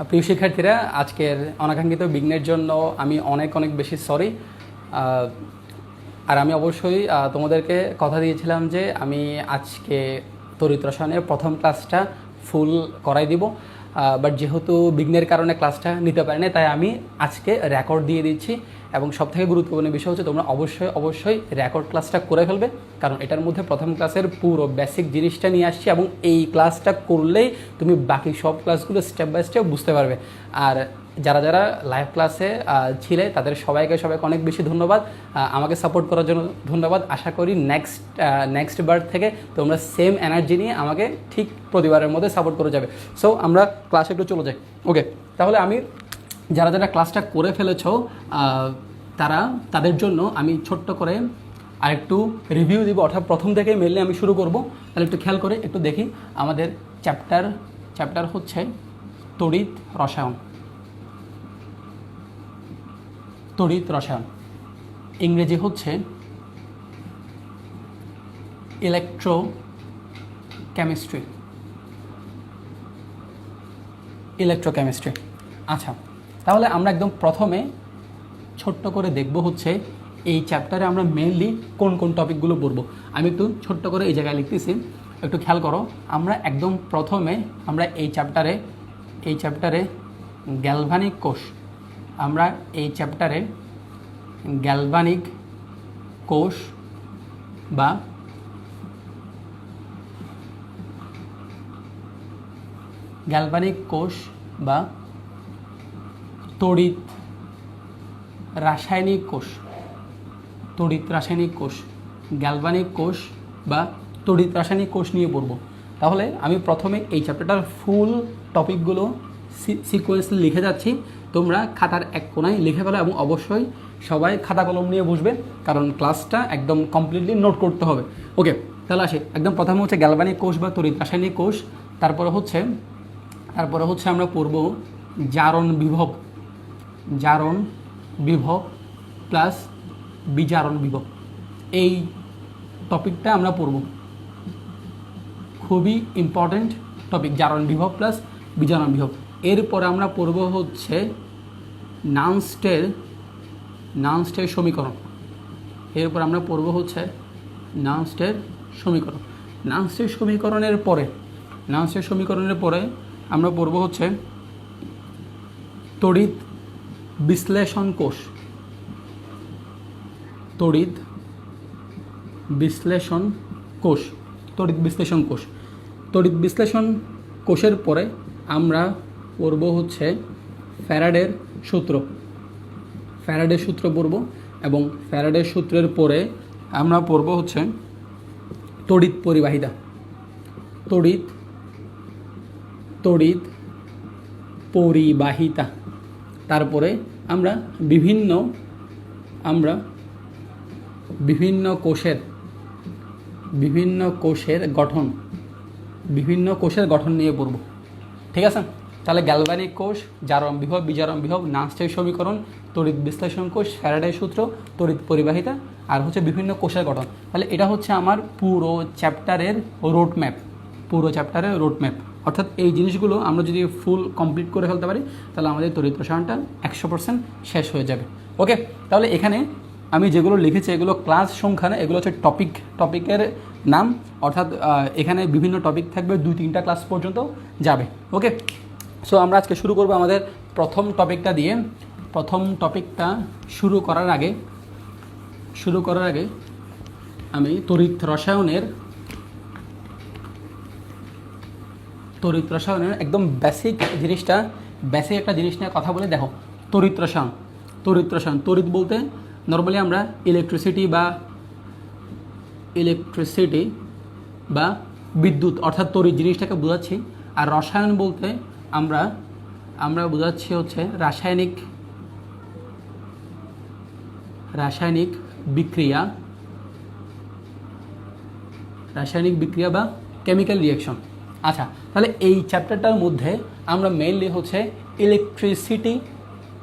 প্রিয় শিক্ষার্থীরা, আজকের অনাকাঙ্ক্ষিত বিঘ্নের জন্য আমি অনেক অনেক বেশি সরি। আর আমি অবশ্যই তোমাদেরকে কথা দিয়েছিলাম যে আমি আজকে তড়িৎ রসায়নের প্রথম ক্লাসটা ফুল করাই দিব, বাট যেহেতু বিঘ্নের কারণে ক্লাসটা নিতে পারি না, তাই আমি আজকে রেকর্ড দিয়ে দিচ্ছি। এবং সবথেকে গুরুত্বপূর্ণ বিষয় হচ্ছে তোমরা অবশ্যই রেকর্ড ক্লাসটা করে ফেলবে, কারণ এটার মধ্যে প্রথম ক্লাসের পুরো বেসিক জিনিসটা নিয়ে আসছি এবং এই ক্লাসটা করলেই তুমি বাকি সব ক্লাসগুলো স্টেপ বাই স্টেপ বুঝতে পারবে। আর যারা যারা লাইভ ক্লাসে ছিলে তাদের সবাইকে অনেক বেশি ধন্যবাদ, আমাকে সাপোর্ট করার জন্য ধন্যবাদ। আশা করি নেক্সট বার থেকে তোমরা সেম এনার্জি নিয়ে আমাকে ঠিক প্রতিবারের মধ্যে সাপোর্ট করে যাবে। সো আমরা ক্লাসে একটু চলে যাই। ওকে, তাহলে আমি যারা যারা ক্লাসটা করে ফেলেছ তাদের জন্য আমি ছোট্ট করে আরেকটু রিভিউ দিব, অর্থাৎ প্রথম থেকে মেনলি আমি শুরু করব। তাহলে একটু খেয়াল করে একটু দেখি। আমাদের চ্যাপ্টার হচ্ছে তড়িৎ রসায়ন, ইংরেজি হচ্ছে ইলেকট্রোকেমিস্ট্রি। আচ্ছা, তাহলে আমরা একদম প্রথমে ছোট্ট করে দেখব হচ্ছে এই চ্যাপ্টারে আমরা মেইনলি কোন কোন টপিকগুলো পড়ব। আমি একটু ছোট্ট করে এই জায়গায় লিখতেছি, একটু খেয়াল করো। আমরা একদম প্রথমে আমরা এই চ্যাপ্টারে গ্যালভানিক কোষ, আমরা এই চ্যাপ্টারে গ্যালভানিক কোষ বা তড়িৎ রাসায়নিক কোষ, গ্যালভানিক কোষ বা তড়িৎ রাসায়নিক কোষ নিয়ে পড়ব। তাহলে আমি প্রথমে এই চ্যাপ্টারটার ফুল টপিকগুলো সিকোয়েন্সলি লিখে যাচ্ছি, তোমরা খাতার এক কোণায় লিখে ফেলো এবং অবশ্যই সবাই খাতা কলম নিয়ে বসবে, কারণ ক্লাসটা একদম কমপ্লিটলি নোট করতে হবে। ওকে, তাহলে আসি। একদম প্রথমে হচ্ছে গ্যালভানিক কোষ বা তড়িৎ রাসায়নিক কোষ, তারপরে হচ্ছে আমরা পড়ব জারণ বিভব প্লাস বিজারণ বিভব। এই টপিকটা আমরা পড়ব, খুবই ইম্পর্ট্যান্ট টপিক, জারণ বিভব প্লাস বিজারণ বিভব। এরপরে আমরা পড়ব হচ্ছে নানস্টের সমীকরণ। এরপর আমরা পড়ব হচ্ছে নানস্টের সমীকরণের পরে আমরা পড়ব হচ্ছে তড়িৎ বিশ্লেষণ কোষের পরে আমরা পড়ব হচ্ছে ফ্যারাডের সূত্র পড়ব, এবং ফ্যারাডের সূত্রের পরে আমরা পড়ব হচ্ছে তড়িৎ পরিবাহিতা। তারপরে আমরা বিভিন্ন কোষের গঠন নিয়ে পড়ব। ঠিক আছে, তাহলে গ্যালভানিক কোষ, জারণ বিভব, বিজারণ বিভব, নানস্টের সমীকরণ, তড়িৎ বিশ্লেষণ কোষ, ফ্যারাডের সূত্র, তড়িৎ পরিবাহিতা, আর হচ্ছে বিভিন্ন কোষের গঠন। তাহলে এটা হচ্ছে আমার পুরো চ্যাপ্টারের রোড ম্যাপ। অর্থাৎ এই জিনিসগুলো আমরা যদি ফুল কমপ্লিট করে ফেলতে পারি তাহলে আমাদের তড়িৎ রসায়নটা 100% শেষ হয়ে যাবে। ওকে, তাহলে এখানে আমি যেগুলো লিখেছি এগুলো ক্লাস সংখ্যা না, এগুলো হচ্ছে টপিকের নাম, অর্থাৎ এখানে বিভিন্ন টপিক থাকবে, 2-3টা ক্লাস পর্যন্ত যাবে। ওকে, সো আমরা আজকে শুরু করব আমাদের প্রথম টপিকটা দিয়ে। প্রথম টপিকটা শুরু করার আগে আমি তড়িৎ রসায়নের একদম বেসিক একটা জিনিস নিয়ে কথা বলে। দেখো, তড়িৎ রসায়ন বলতে নর্মালি আমরা ইলেকট্রিসিটি বা বিদ্যুৎ অর্থাৎ তড়িৎ জিনিসটাকে বোঝাচ্ছি। আর রসায়ন বলতে আমরা বোঝাচ্ছি হচ্ছে রাসায়নিক বিক্রিয়া বা কেমিক্যাল রিঅ্যাকশন। আচ্ছা, তাহলে এই চ্যাপ্টারটার মধ্যে আমরা মেইনলি হচ্ছে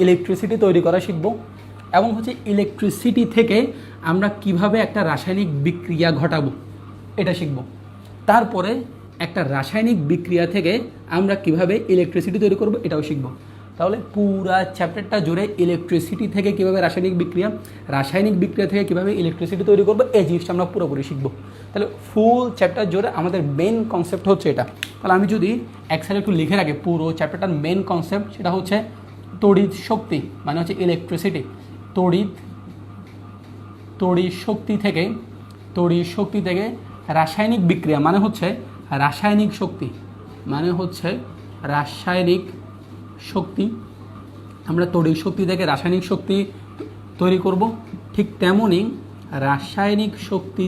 ইলেকট্রিসিটি তৈরি করা শিখব, এবং হচ্ছে ইলেকট্রিসিটি থেকে আমরা কিভাবে একটা রাসায়নিক বিক্রিয়া ঘটাবো এটা শিখব। তারপরে একটা রাসায়নিক বিক্রিয়া থেকে আমরা কিভাবে ইলেকট্রিসিটি তৈরি করব এটাও শিখব। তাহলে পুরা চ্যাপ্টারটা জুড়ে ইলেকট্রিসিটি থেকে কীভাবে রাসায়নিক বিক্রিয়া থেকে কীভাবে ইলেকট্রিসিটি তৈরি করবো এই জিনিসটা আমরা পুরোপুরি শিখবো। তাহলে ফুল চ্যাপ্টার জুড়ে আমাদের মেন কনসেপ্ট হচ্ছে এটা। তাহলে আমি যদি এক সাইডে একটু লিখে রাখি পুরো চ্যাপ্টারটার মেন কনসেপ্ট, সেটা হচ্ছে তড়িৎ শক্তি মানে হচ্ছে ইলেকট্রিসিটি। তড়িৎ শক্তি থেকে রাসায়নিক বিক্রিয়া মানে হচ্ছে রাসায়নিক শক্তি। আমরা তড়িৎ শক্তি থেকে রাসায়নিক শক্তি তৈরি করব। ঠিক তেমনই রাসায়নিক শক্তি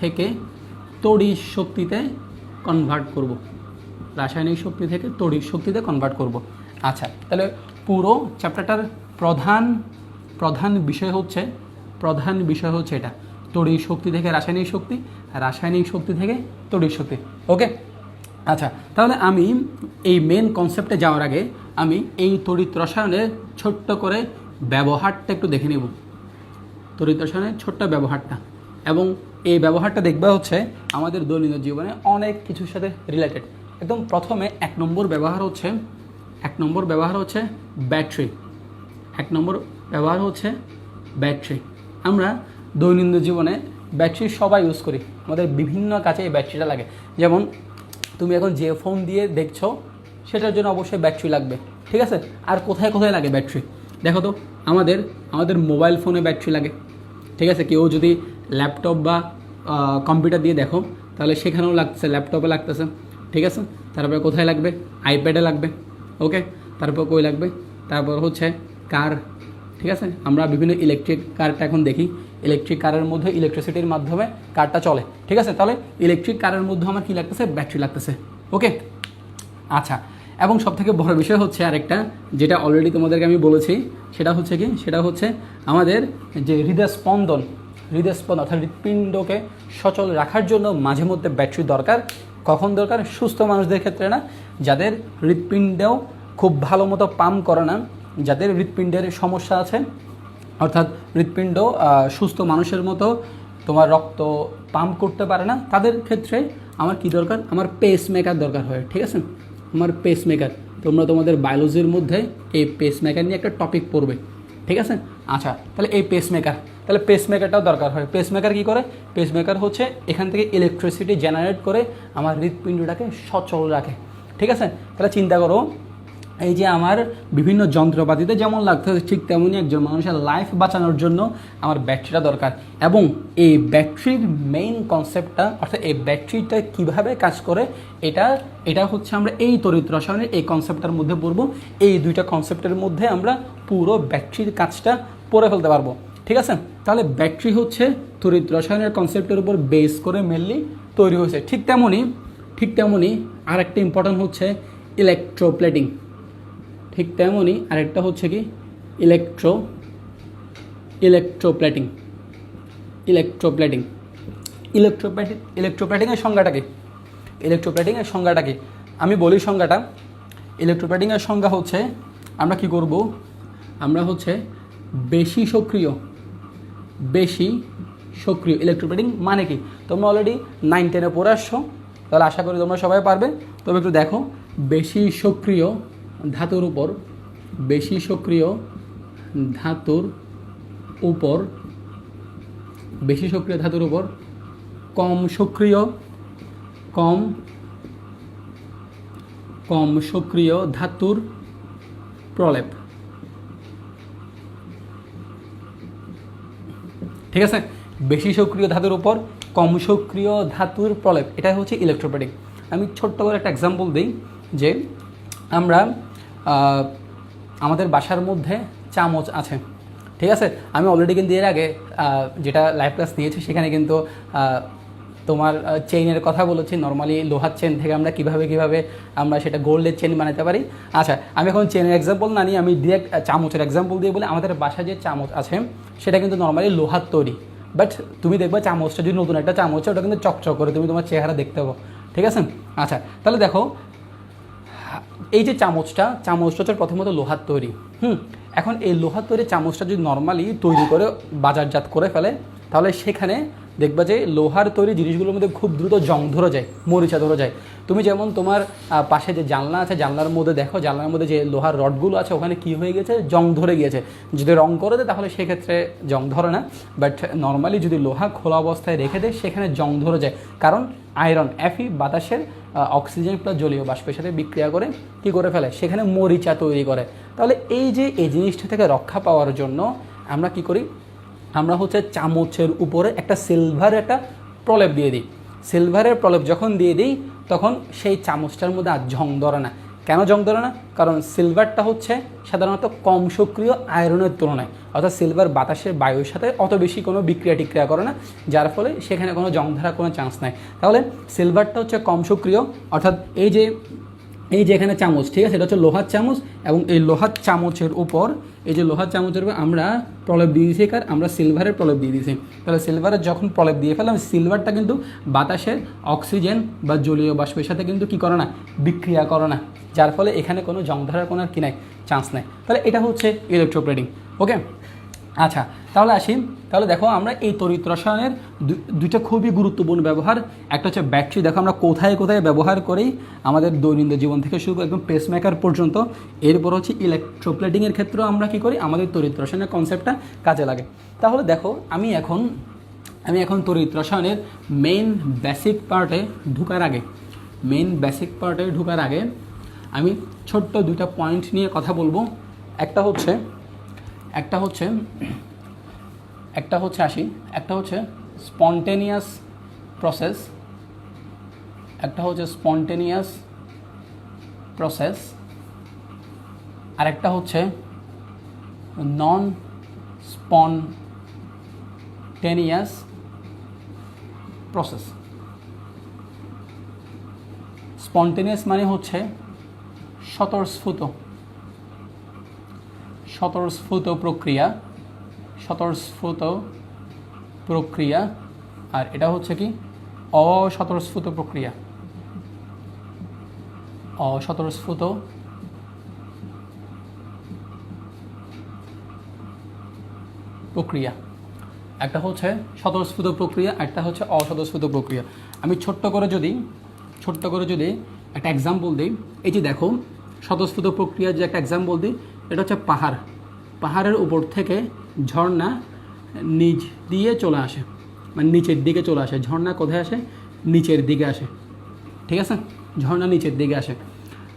থেকে তড়িৎ শক্তিতে কনভার্ট করব। আচ্ছা, তাহলে পুরো চ্যাপ্টারটার প্রধান বিষয় হচ্ছে এটা, তড়িৎ শক্তি থেকে রাসায়নিক শক্তি থেকে তড়িৎ শক্তি। ওকে, আচ্ছা, তাহলে আমি এই মেন কনসেপ্টে যাওয়ার আগে আমি এই তড়িৎ রসায়নের ছোট্ট করে ব্যবহারটা একটু দেখে নেব, তড়িৎ রসায়নের ছোট্ট ব্যবহারটা। এবং এই ব্যবহারটা দেখবা হচ্ছে আমাদের দৈনন্দিন জীবনে অনেক কিছুর সাথে রিলেটেড। একদম প্রথমে এক নম্বর ব্যবহার হচ্ছে ব্যাটারি। আমরা দৈনন্দিন জীবনে ব্যাটারি সবাই ইউজ করি, আমাদের বিভিন্ন কাজে এই ব্যাটারিটা লাগে। যেমন তুমি এখন যে ফোন দিয়ে দেখছো সেটার জন্য অবশ্যই ব্যাটারি লাগবে, ঠিক আছে? আর কোথায় লাগে ব্যাটারি দেখো তো, আমাদের মোবাইল ফোনে ব্যাটারি লাগে, ঠিক আছে? কেউ যদি ল্যাপটপ বা কম্পিউটার দিয়ে দেখো তাহলে সেখানেও লাগছে, ল্যাপটপে লাগতেছে, ঠিক আছে? তারপরে কোথায় লাগবে? আইপ্যাডে লাগবে। ওকে, তারপর কই লাগবে? তারপর হচ্ছে কার, ঠিক আছে? আমরা বিভিন্ন ইলেকট্রিক কারটা এখন দেখি, ইলেকট্রিক কারের মধ্যে ইলেকট্রিসিটির মাধ্যমে কারটা চলে, ঠিক আছে? তাহলে ইলেকট্রিক কারের মধ্যে আমার কী লাগতেছে? ব্যাটারি লাগতেছে। ওকে, আচ্ছা, এবং সবথেকে বড় বিষয় হচ্ছে আরেকটা, যেটা অলরেডি তোমাদেরকে আমি বলেছি, সেটা হচ্ছে আমাদের যে হৃদস্পন্দন অর্থাৎ হৃৎপিণ্ডকে সচল রাখার জন্য মাঝে মধ্যে ব্যাটারি দরকার। কখন দরকার? সুস্থ মানুষদের ক্ষেত্রে না, যাদের হৃৎপিণ্ডেও খুব ভালো মতো পাম্প করে না, যাদের হৃৎপিণ্ডের সমস্যা আছে, অর্থাৎ হৃৎপিণ্ড সুস্থ মানুষের মতো তোমার রক্ত পাম্প করতে পারে না, তাদের ক্ষেত্রে আমার কি দরকার? আমার পেসমেকার দরকার হয়, ঠিক আছে? আমার পেসমেকার, তোমরা তোমাদের বায়োলজির মধ্যে এই পেসমেকার নিয়ে একটা টপিক পড়বে, ঠিক আছে? আচ্ছা, তাহলে এই পেসমেকারটাও দরকার হয়। পেসমেকার কী করে? পেসমেকার হচ্ছে এখান থেকে ইলেকট্রিসিটি জেনারেট করে আমার হৃৎপিণ্ডটাকে সচল রাখে, ঠিক আছে? তাহলে চিন্তা করো, এই যে আমার বিভিন্ন যন্ত্রপাতিতে যেমন লাগতে হয়, ঠিক তেমনই একজন মানুষের লাইফ বাঁচানোর জন্য আমার ব্যাটারিটা দরকার। এবং এই ব্যাটারির মেইন কনসেপ্টটা, অর্থাৎ এই ব্যাটারিটা কীভাবে কাজ করে, এটা হচ্ছে আমরা এই তড়িৎ রসায়নের এই কনসেপ্টটার মধ্যে পড়ব। এই দুইটা কনসেপ্টের মধ্যে আমরা পুরো ব্যাটারির কাজটা পড়ে ফেলতে পারবো, ঠিক আছে? তাহলে ব্যাটারি হচ্ছে তড়িৎ রসায়নের কনসেপ্টের উপর বেস করে মেনলি তৈরি হয়েছে। ঠিক তেমনই আরেকটা ইম্পর্টেন্ট হচ্ছে ইলেকট্রোপ্লেটিং। ঠিক তেমনই আরেকটা হচ্ছে কি ইলেকট্রোপ্লেটিংয়ের সংজ্ঞাটা কি? আমি বলি সংজ্ঞাটা। ইলেকট্রোপ্লেটিংয়ের সংজ্ঞা হচ্ছে, আমরা কি করব? আমরা হচ্ছে বেশি সক্রিয় ইলেকট্রোপ্লেটিং মানে কি? তোমরা অলরেডি 9-10-এ পড়ে আসছো, তাহলে আশা করি তোমরা সবাই পারবে। তবে একটু দেখো, বেশি সক্রিয় ধাতুর উপর কম সক্রিয় ধাতুর প্রলেপ, ঠিক আছে? বেশি সক্রিয় ধাতুর উপর কম সক্রিয় ধাতুর প্রলেপ, এটাই হচ্ছে ইলেকট্রোপ্লেটিং। আমি ছোট্ট করে একটা এক্সাম্পল দিই, যে আমরা আমাদের বাসার মধ্যে চামচ আছে, ঠিক আছে? আমি অলরেডি কিন্তু এর আগে যেটা লাইভ ক্লাস নিয়েছি সেখানে কিন্তু তোমার চেইনের কথা বলেছি। নর্মালি লোহার চেন থেকে আমরা কীভাবে আমরা সেটা গোল্ডের চেন বানাতে পারি। আচ্ছা, আমি এখন চেনের এক্সাম্পল না নিয়ে আমি ডিরেক্ট চামচের এক্সাম্পল দিয়ে বলি। আমাদের বাসায় যে চামচ আছে সেটা কিন্তু নর্মালি লোহার তৈরি, বাট তুমি দেখবে চামচটা যদি নতুন একটা চামচ, ওটা কিন্তু চকচক করে, তুমি তোমার চেহারা দেখতে পাবো, ঠিক আছে? আচ্ছা, তাহলে দেখো, এই যে চামচটা হচ্ছে প্রথমত লোহার তৈরি। এখন এই লোহার তৈরি চামচটা যদি নর্মালি তৈরি করে বাজারজাত করে ফেলে, তাহলে সেখানে দেখবা যে লোহার তৈরি জিনিসগুলোর মধ্যে খুব দ্রুত জং ধরে যায়, মরিচা ধরে যায়। তুমি যেমন তোমার পাশে যে জানলা আছে, জানলার মধ্যে দেখো, জানলার মধ্যে যে লোহার রডগুলো আছে ওখানে কি হয়ে গেছে, জং ধরে গিয়েছে। যদি রং করে দেয় তাহলে সেক্ষেত্রে জং ধরে না, বাট নর্মালি যদি লোহা খোলা অবস্থায় রেখে দেয় সেখানে জং ধরে যায়। কারণ আয়রন Fe বাতাসের অক্সিজেন প্লাস জলীয় বাষ্পের সাথে বিক্রিয়া করে কী করে ফেলে, সেখানে মরিচা তৈরি করে। তাহলে এই যে এই জিনিসটা থেকে রক্ষা পাওয়ার জন্য আমরা কি করি, আমরা হচ্ছে চামচের উপরে একটা সিলভার একটা প্রলেপ দিয়ে দিই। সিলভারের প্রলেপ যখন দিয়ে দিই তখন সেই চামচটার মধ্যে আর জং ধরে না। কেন জং ধরে না? কারণ সিলভারটা হচ্ছে সাধারণত কম সক্রিয় আয়রনের তুলনায়, অর্থাৎ সিলভার বাতাসের বায়ুর সাথে অত বেশি কোনো বিক্রিয়া টিক্রিয়া করে না, যার ফলে সেখানে কোনো জং ধরার কোনো চান্স নাই। তাহলে সিলভারটা হচ্ছে কম সক্রিয়, অর্থাৎ এই যে এখানে চামচ, ঠিক আছে, এটা হচ্ছে লোহার চামচ, এবং এই লোহার চামচের উপর, এই যে লোহার চামচের উপর আমরা প্রলেপ দিয়ে দিয়েছি, কার আমরা সিলভারের প্রলেপ দিয়ে দিয়েছি। তাহলে সিলভারের যখন প্রলেপ দিয়ে ফেললাম, সিলভারটা কিন্তু বাতাসের অক্সিজেন বা জলীয় বাষ্পের সাথে কিন্তু কী করে না, বিক্রিয়া করে না, যার ফলে এখানে কোনো জং ধরার কোনো কি নাই, চান্স নাই। তাহলে এটা হচ্ছে ইলেকট্রোপ্লেটিং। ওকে, আচ্ছা, তাহলে আসি। তাহলে দেখো আমরা এই তড়িৎ রসায়নের দুইটা খুবই গুরুত্বপূর্ণ ব্যবহার। একটা হচ্ছে ব্যাটারি, দেখো আমরা কোথায় কোথায় ব্যবহার করি আমাদের দৈনন্দিন জীবন থেকে শুরু করে একদম পেসমেকার পর্যন্ত। এরপর হচ্ছে ইলেকট্রোপ্লেটিংয়ের ক্ষেত্রেও আমরা কী করি, আমাদের তড়িৎ রসায়নের কনসেপ্টটা কাজে লাগে। তাহলে দেখো আমি এখন তড়িৎ রসায়নের মেইন বেসিক পার্টে ঢোকার আগে আমি ছোট্ট দুইটা পয়েন্ট নিয়ে কথা বলবো। একটা হচ্ছে স্পন্টেনিয়াস প্রসেস, আর একটা হচ্ছে নন স্পন্টেনিয়াস প্রসেস। স্পন্টেনিয়াস মানে হচ্ছে স্বতঃস্ফূর্ত প্রক্রিয়া, আর এটা হচ্ছে কি অস্বতঃস্ফূর্ত প্রক্রিয়া। একটা হচ্ছে স্বতঃস্ফূর্ত প্রক্রিয়া, একটা হচ্ছে অস্বতঃস্ফূর্ত প্রক্রিয়া। আমি ছোট্ট করে যদি একটা এক্সাম্পল দিই, এই যে দেখো স্বতঃস্ফূর্ত প্রক্রিয়ার যে একটা এক্সাম্পল দিই, এটা হচ্ছে পাহাড়ের উপর থেকে ঝর্ণা নিচ দিয়ে চলে আসে, মানে নিচের দিকে চলে আসে। ঝর্ণা কোথায় আসে? নিচের দিকে আসে, ঠিক আছে, ঝর্ণা নিচের দিকে আসে।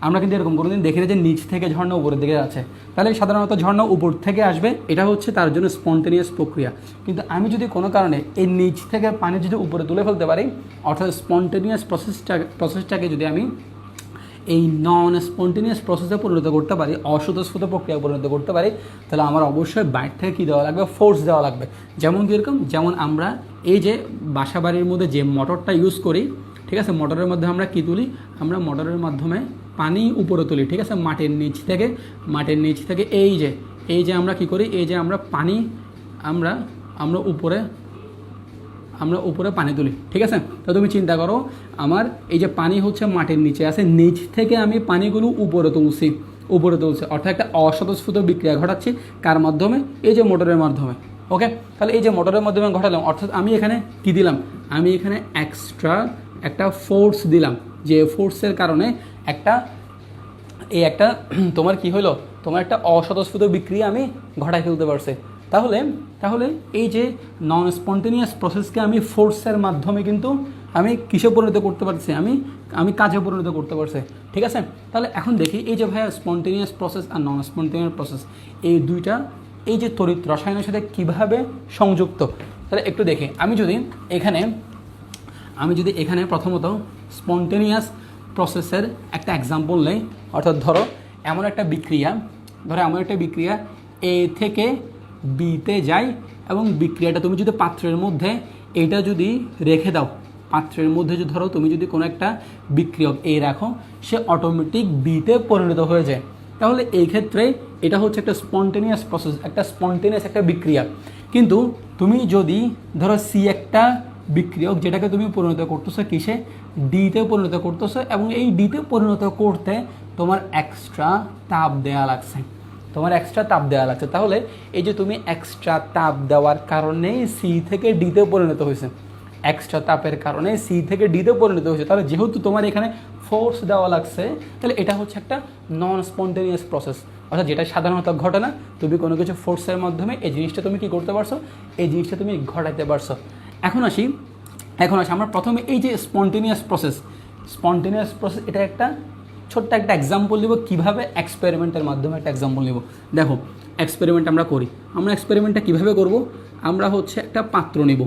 আমরা কিন্তু এরকম কোনোদিন দেখি না যে নিচ থেকে ঝর্ণা উপরের দিকে আছে। তাহলে সাধারণত ঝর্ণা উপর থেকে আসবে, এটা হচ্ছে তার জন্য স্পন্টেনিয়াস প্রক্রিয়া। কিন্তু আমি যদি কোনো কারণে এই নিচ থেকে পানি যদি উপরে তুলে ফেলতে পারি, অর্থাৎ স্পন্টেনিয়াস প্রসেসটাকে যদি আমি এই নন স্পন্টেনিয়াস প্রসেসে পরিণত করতে পারি, অস্বতঃস্ফূর্ত প্রক্রিয়া পরিণত করতে পারি, তাহলে আমার অবশ্যই বাইরে থেকে কী দেওয়া লাগবে, ফোর্স দেওয়া লাগবে। যেমন আমরা এই যে বাসাবাড়ির মধ্যে যে মোটরটা ইউজ করি, ঠিক আছে, মোটরের মধ্যে আমরা কী তুলি, আমরা মোটরের মাধ্যমে পানি উপরে তুলি, ঠিক আছে, মাটির নিচ থেকে এই যে আমরা কী করি, এই যে আমরা পানি আমরা উপরে পানি তুলি, ঠিক আছে। তো তুমি চিন্তা করো, আমার এই যে পানি হচ্ছে মাটির নিচে আছে, নিচ থেকে আমি পানিগুলো উপরে তুলছি, অর্থাৎ একটা অস্বতঃস্ফূর্ত বিক্রিয়া ঘটাচ্ছি, কার মাধ্যমে? এই যে মোটরের মাধ্যমে। ওকে, তাহলে এই যে মোটরের মাধ্যমে ঘটালাম, অর্থাৎ আমি এখানে কী দিলাম, আমি এখানে এক্সট্রা একটা ফোর্স দিলাম, যে ফোর্সের কারণে একটা তোমার কি হলো, তোমার একটা অস্বতঃস্ফূর্ত বিক্রিয়া আমি ঘটাই ফেলতে পারছি। তাহলে এই যে নন স্পন্টেনিয়াস প্রসেসকে আমি ফোর্সের মাধ্যমে কিন্তু আমি কিসে পরিণত করতে পারছি, আমি কাজে পরিণত করতে পারছি, ঠিক আছে। তাহলে এখন দেখি এই যে ভাইয়া স্পন্টেনিয়াস প্রসেস আর নন স্পন্টেনিয়াস প্রসেস, এই দুইটা এই যে তড়িৎ রসায়নের সাথে কীভাবে সংযুক্ত, তাহলে একটু দেখি। আমি যদি এখানে প্রথমত স্পন্টেনিয়াস প্রসেসের একটা এক্সাম্পল নেই, অর্থাৎ ধরো এমন একটা বিক্রিয়া এ থেকে বিতে যায়, এবং বিক্রিয়াটা তুমি যদি পাত্রের মধ্যে এটা যদি রেখে দাও, পাত্রের মধ্যে যদি ধরো তুমি যদি কোনো একটা বিক্রিয়ক এ রাখো, সে অটোমেটিক বিতে পরিণত হয়ে যায়। তাহলে এই ক্ষেত্রে এটা হচ্ছে একটা স্পন্টেনিয়াস প্রসেস, একটা বিক্রিয়া। কিন্তু তুমি যদি ধরো সি একটা বিক্রিয়ক, যেটাকে তুমি পরিণত করতেছো কিসে, ডিতে পরিণত করতেছো, এবং এই ডিতে পরিণত করতে তোমার এক্সট্রা তাপ দেওয়া লাগছে। তোমার এক্সট্রা তাপ দেওয়া লাগছে। তাহলে এই যে তুমি এক্সট্রা তাপ দেওয়ার কারণে সি থেকে ডিতে পরিণত হয়েছে, এক্সট্রা তাপের কারণে সি থেকে ডিতে পরিণত হয়েছে। তাহলে যেহেতু তোমার এখানে ফোর্স দেওয়া লাগছে, তাহলে এটা হচ্ছে একটা নন স্পন্টেনিয়াস প্রসেস, অর্থাৎ যেটা সাধারণত ঘটে না। তুমি কোনো কিছু ফোর্সের মাধ্যমে এই জিনিসটা তুমি কী করতে পারছো, এই জিনিসটা তুমি ঘটাইতে পারছো। এখন আসি আমরা প্রথমে এই যে স্পন্টেনিয়াস প্রসেস এটা একটা ছোট্ট একটা এক্সাম্পল নিব, কীভাবে এক্সপেরিমেন্টের মাধ্যমে একটা এক্সাম্পল নিব। দেখো এক্সপেরিমেন্ট আমরা করি, আমরা এক্সপেরিমেন্টটা কীভাবে করব, আমরা হচ্ছে একটা পাত্র নিব,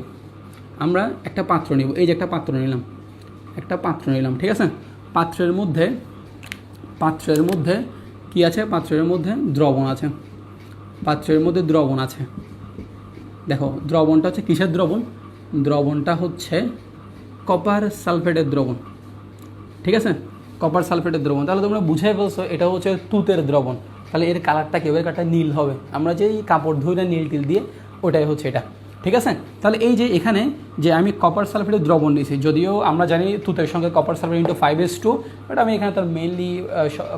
এই যে একটা পাত্র নিলাম, ঠিক আছে। পাত্রের মধ্যে কি আছে, পাত্রের মধ্যে দ্রবণ আছে। দেখো দ্রবণটা হচ্ছে কিসের দ্রবণ, দ্রবণটা হচ্ছে কপার সালফেটের দ্রবণ, ঠিক আছে, কপার সালফেটের দ্রবণ। তাহলে তোমরা বুঝাই বলছো এটা হচ্ছে তুতের দ্রবণ। তাহলে এর কালারটা কেবল কাটা নীল হবে, আমরা যেই কাপড় ধুই না নীল টিল দিয়ে, ওটাই হচ্ছে এটা, ঠিক আছে। তাহলে এই যে এখানে যে আমি কপার সালফেটের দ্রবণ নিয়েছি, যদিও আমরা জানি তুতের সঙ্গে copper sulphate into 5s2, but আমি এখানে তার মেইনলি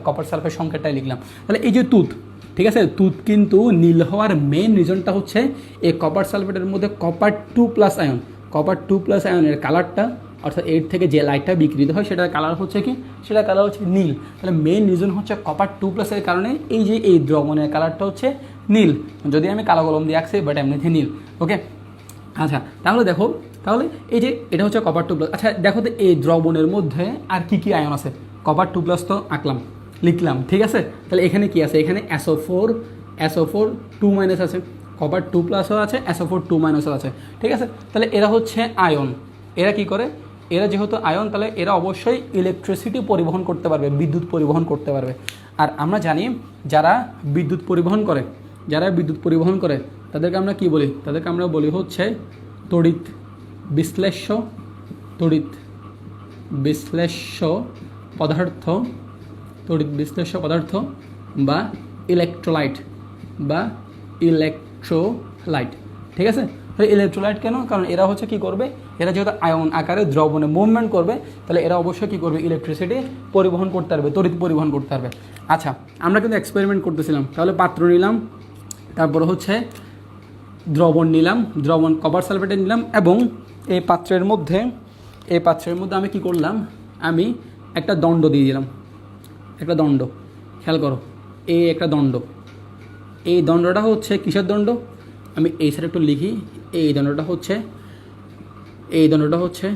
কপার সালফেট সংকেতটাই লিখলাম। তাহলে এই যে তুত, ঠিক আছে, তুত কিন্তু নীল হওয়ার মেইন রিজনটা হচ্ছে এই কপার সালফেটের মধ্যে কপার 2+ আয়নের কালারটা, অর্থাৎ এর থেকে যে লাইটটা বিকৃত হয় সেটার কালার হচ্ছে কি, সেটার কালার হচ্ছে নীল। তাহলে মেইন রিজন হচ্ছে কপার 2+ এর কারণে এই যে এই দ্রবণের কালারটা হচ্ছে নীল, যদি আমি কালো কলম দিয়ে আঁকছি, বাট এমনিতে নীল। ওকে, আচ্ছা তাহলে দেখো, তাহলে এই যে এটা হচ্ছে কপার 2+। আচ্ছা দেখো তো এই দ্রবণের মধ্যে আর কি আয়ন আছে, কপার 2+ তো লিখলাম, ঠিক আছে। তাহলে এখানে কি আছে, এখানে SO4 2- আছে, কপার 2+ও আছে, SO4 2- আছে, ঠিক আছে। তাহলে এরা হচ্ছে আয়ন, এরা কি করে, এরা যেহেতু আয়ন, তাহলে এরা অবশ্যই ইলেকট্রিসিটি পরিবহন করতে পারবে, বিদ্যুৎ পরিবহন করতে পারবে। আর আমরা জানি যারা বিদ্যুৎ পরিবহন করে তাদেরকে আমরা কি বলি, তাদেরকে আমরা বলি হচ্ছে তড়িৎ বিশ্লেষ্য পদার্থ বা ইলেকট্রোলাইট, ঠিক আছে। তাহলে ইলেকট্রোলাইট কেন, কারণ এরা হচ্ছে কি করবে, এরা যেহেতু আয়ন আকারে দ্রবণে মুভমেন্ট করবে, তাহলে এরা অবশ্যই কী করবে, ইলেকট্রিসিটি পরিবহন করতে পারবে, তড়িৎ পরিবহন করতে পারবে। আচ্ছা আমরা কিন্তু এক্সপেরিমেন্ট করতেছিলাম, তাহলে পাত্র নিলাম, তারপর হচ্ছে দ্রবণ নিলাম, কপার সালফেটে নিলাম, এবং এই পাত্রের মধ্যে আমি কি করলাম, আমি একটা দণ্ড দিয়ে দিলাম, একটা দণ্ড, খেয়াল করো, একটা দণ্ড, এই দণ্ডটা হচ্ছে কিসের দণ্ড, আমি এই সাইড একটু লিখি, এই দণ্ডটা হচ্ছে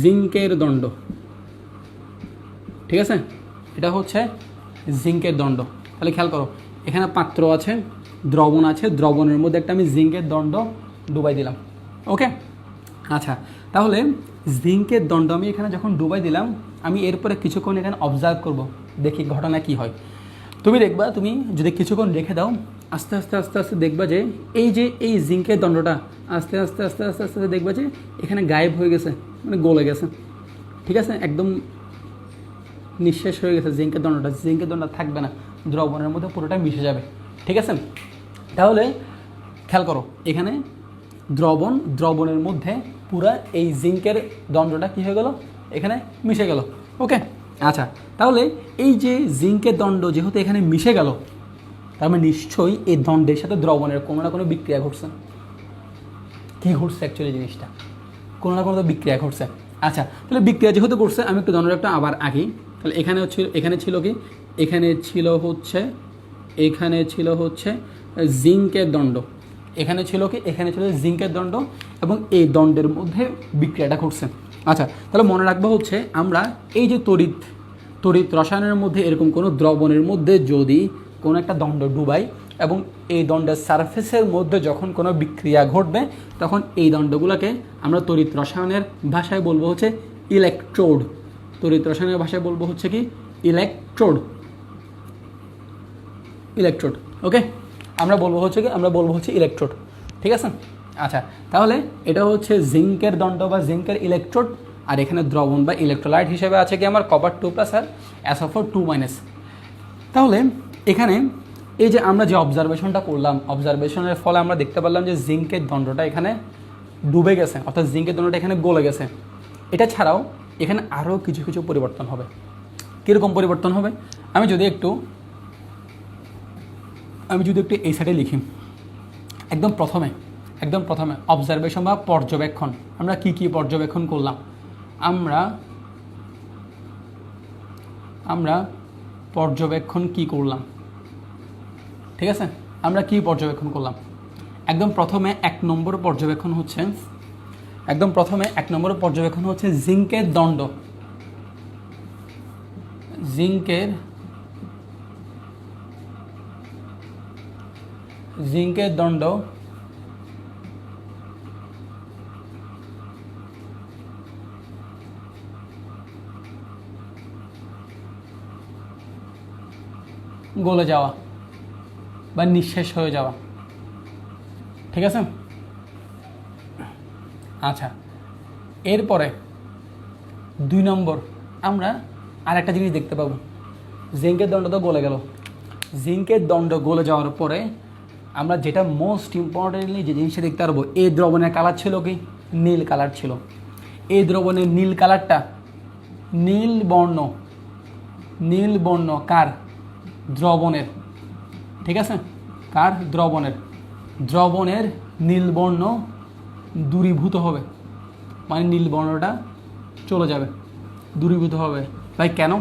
জিঙ্কের দণ্ড, ঠিক আছে, এটা হচ্ছে জিঙ্কের দণ্ড। তাহলে খেয়াল করো, এখানে পাত্র আছে, দ্রবণ আছে, দ্রবণের মধ্যে একটা আমি জিঙ্কের দণ্ড ডুবাই দিলাম। ওকে, আচ্ছা তাহলে জিঙ্কের দণ্ড আমি এখানে যখন ডুবাই দিলাম, আমি এরপরে কিছুক্ষণ এখানে অবজার্ভ করব, দেখি ঘটনা কি হয়। তুমি দেখবা, তুমি যদি কিছুক্ষণ রেখে দাও, আস্তে আস্তে দেখবা যে এই জিঙ্কের দণ্ডটা আস্তে আস্তে দেখবা যে এখানে গায়েব হয়ে গেছে, মানে গলে গেছে, ঠিক আছে, একদম নিঃশেষ হয়ে গেছে জিঙ্কের দণ্ডটা থাকবে না, দ্রবণের মধ্যে পুরোটা মিশে যাবে, ঠিক আছে। তাহলে খেয়াল করো, এখানে দ্রবণের মধ্যে পুরা এই জিঙ্কের দণ্ডটা কী হয়ে গেল, এখানে মিশে গেল। ওকে, আচ্ছা তাহলে এই যে জিঙ্কের দণ্ড যেহেতু এখানে মিশে গেল, তার মানে নিশ্চয়ই এই দণ্ডের সাথে দ্রবণের কোনো না কোনো বিক্রিয়া ঘটছে। কী ঘটছে অ্যাকচুয়ালি জিনিসটা, কোনো না কোনো তো বিক্রিয়া ঘটছে। আচ্ছা তাহলে বিক্রিয়া যেহেতু করছে, আমি একটু দণ্ডটা একটা আবার আঁকি। তাহলে এখানে ছিল কি, এখানে ছিল হচ্ছে জিঙ্কের দণ্ড, এখানে ছিল জিঙ্কের দণ্ড, এবং এই দণ্ডের মধ্যে বিক্রিয়াটা ঘটছে। আচ্ছা তাহলে মনে রাখবো হচ্ছে, আমরা এই যে তড়িৎ রসায়নের মধ্যে এরকম কোনো দ্রবণের মধ্যে যদি কোনো একটা দণ্ড ডুবাই, এবং এই দণ্ডের সারফেসের মধ্যে যখন কোনো বিক্রিয়া ঘটবে, তখন এই দণ্ডগুলোকে আমরা তড়িৎ রসায়নের ভাষায় বলবো হচ্ছে ইলেকট্রোড। ইলেকট্রোড, ওকে, আমরা বলবো হচ্ছে ইলেকট্রোড, ঠিক আছে। আচ্ছা তাহলে এটা হচ্ছে জিঙ্কের দণ্ড বা জিঙ্কের ইলেকট্রোড, আর এখানে দ্রবণ বা ইলেকট্রোলাইট হিসেবে আছে কি আমার কপার 2+ আর SO4 2-। তাহলে এখানে এই যে আমরা যে অবজারভেশনটা করলাম, অবজারভেশনের ফলে আমরা দেখতে পারলাম যে জিঙ্কের দণ্ডটা এখানে ডুবে গেছে, অর্থাৎ জিঙ্কের দণ্ডটা এখানে গলে গেছে। এটা ছাড়াও এখানে আরও কিছু পরিবর্তন হবে। কীরকম পরিবর্তন হবে, আমি যদি একটু আমি যদি একটু এই সাইডে লিখি, একদম প্রথমে অবজারভেশন বা পর্যবেক্ষণ, আমরা কি কি পর্যবেক্ষণ করলাম, আমরা পর্যবেক্ষণ কি করলাম, ঠিক আছে, আমরা কি পর্যবেক্ষণ করলাম। একদম প্রথমে এক নম্বর পর্যবেক্ষণ হচ্ছে জিঙ্কের দণ্ড, জিঙ্কের দণ্ড গলে যাওয়া বা নিঃশেষ হয়ে যাওয়া, ঠিক আছে। আচ্ছা, এরপরে 2 নম্বর আমরা আর একটা জিনিস দেখতে পাবো, জিঙ্কের দণ্ড তো গলে গেল, জিঙ্কের দণ্ড গলে যাওয়ার পরে আমরা যেটা মোস্ট ইম্পর্টেন্টলি যে জিনিসটা দেখতে পারবো, এই দ্রবণের কালার ছিল কি, নীল কালার ছিল। এই দ্রবণের নীল কালারটা নীল বর্ণ কার, দ্রবণের, ঠিক আছে, কার, দ্রবণের নীল বর্ণ দূরীভূত হবে, মানে নীল বর্ণটা চলে যাবে, দূরীভূত হবে। ভাই কেন,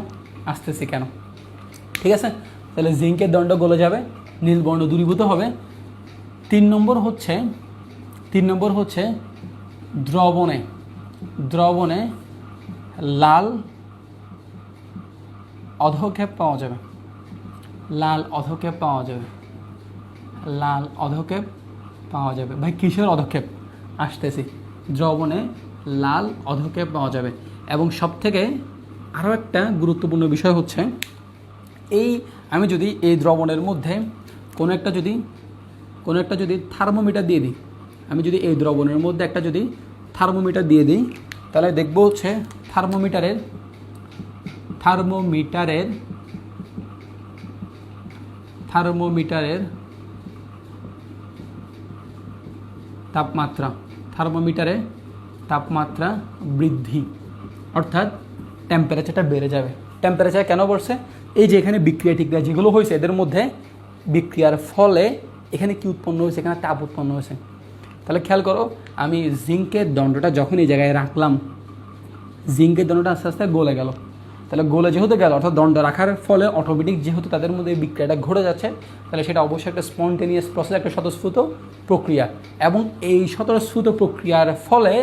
আসতেছি কেন, ঠিক আছে। তাহলে জিঙ্কের দণ্ড গলে যাবে, নীল বর্ণ দূরীভূত হবে। 3 নম্বর হচ্ছে দ্রবণে লাল অধক্ষেপ পাওয়া যাবে, লাল অধক্ষেপ পাওয়া যাবে। ভাই কিসের অধক্ষেপ, আসতেছি, দ্রবণে লাল অধক্ষেপ পাওয়া যাবে। এবং সবথেকে আরও একটা গুরুত্বপূর্ণ বিষয় হচ্ছে, আমি যদি এই দ্রবণের মধ্যে কোনো একটা যদি থার্মোমিটার দিয়ে দিই, আমি যদি এই দ্রবণের মধ্যে একটা যদি থার্মোমিটার দিয়ে দিই, তাহলে দেখবো হচ্ছে থার্মোমিটারের তাপমাত্রা বৃদ্ধি, অর্থাৎ টেম্পারেচারটা বেড়ে যাবে। টেম্পারেচার কেন বাড়ছে, এই যে এখানে বিক্রিয়া যেগুলো হয়েছে এদের মধ্যে বিক্রিয়ার ফলে এখানে কি উৎপন্ন হয়েছে, এখানে তাপ উৎপন্ন হয়েছে। তাহলে খেয়াল করো, আমি জিঙ্কের দণ্ডটা যখন এই জায়গায় রাখলাম, জিঙ্কের দণ্ডটা আস্তে আস্তে গলে গেল। তাহলে গলে যেহেতু গেল, অর্থাৎ দণ্ড রাখার ফলে অটোমেটিক যেহেতু তাদের মধ্যে এই বিক্রিয়াটা ঘটে যাচ্ছে, তাহলে সেটা অবশ্যই একটা স্পন্টেনিয়াস প্রসেস, একটা স্বতঃস্ফূর্ত প্রক্রিয়া। এবং এই স্বতঃস্ফূর্ত প্রক্রিয়ার ফলে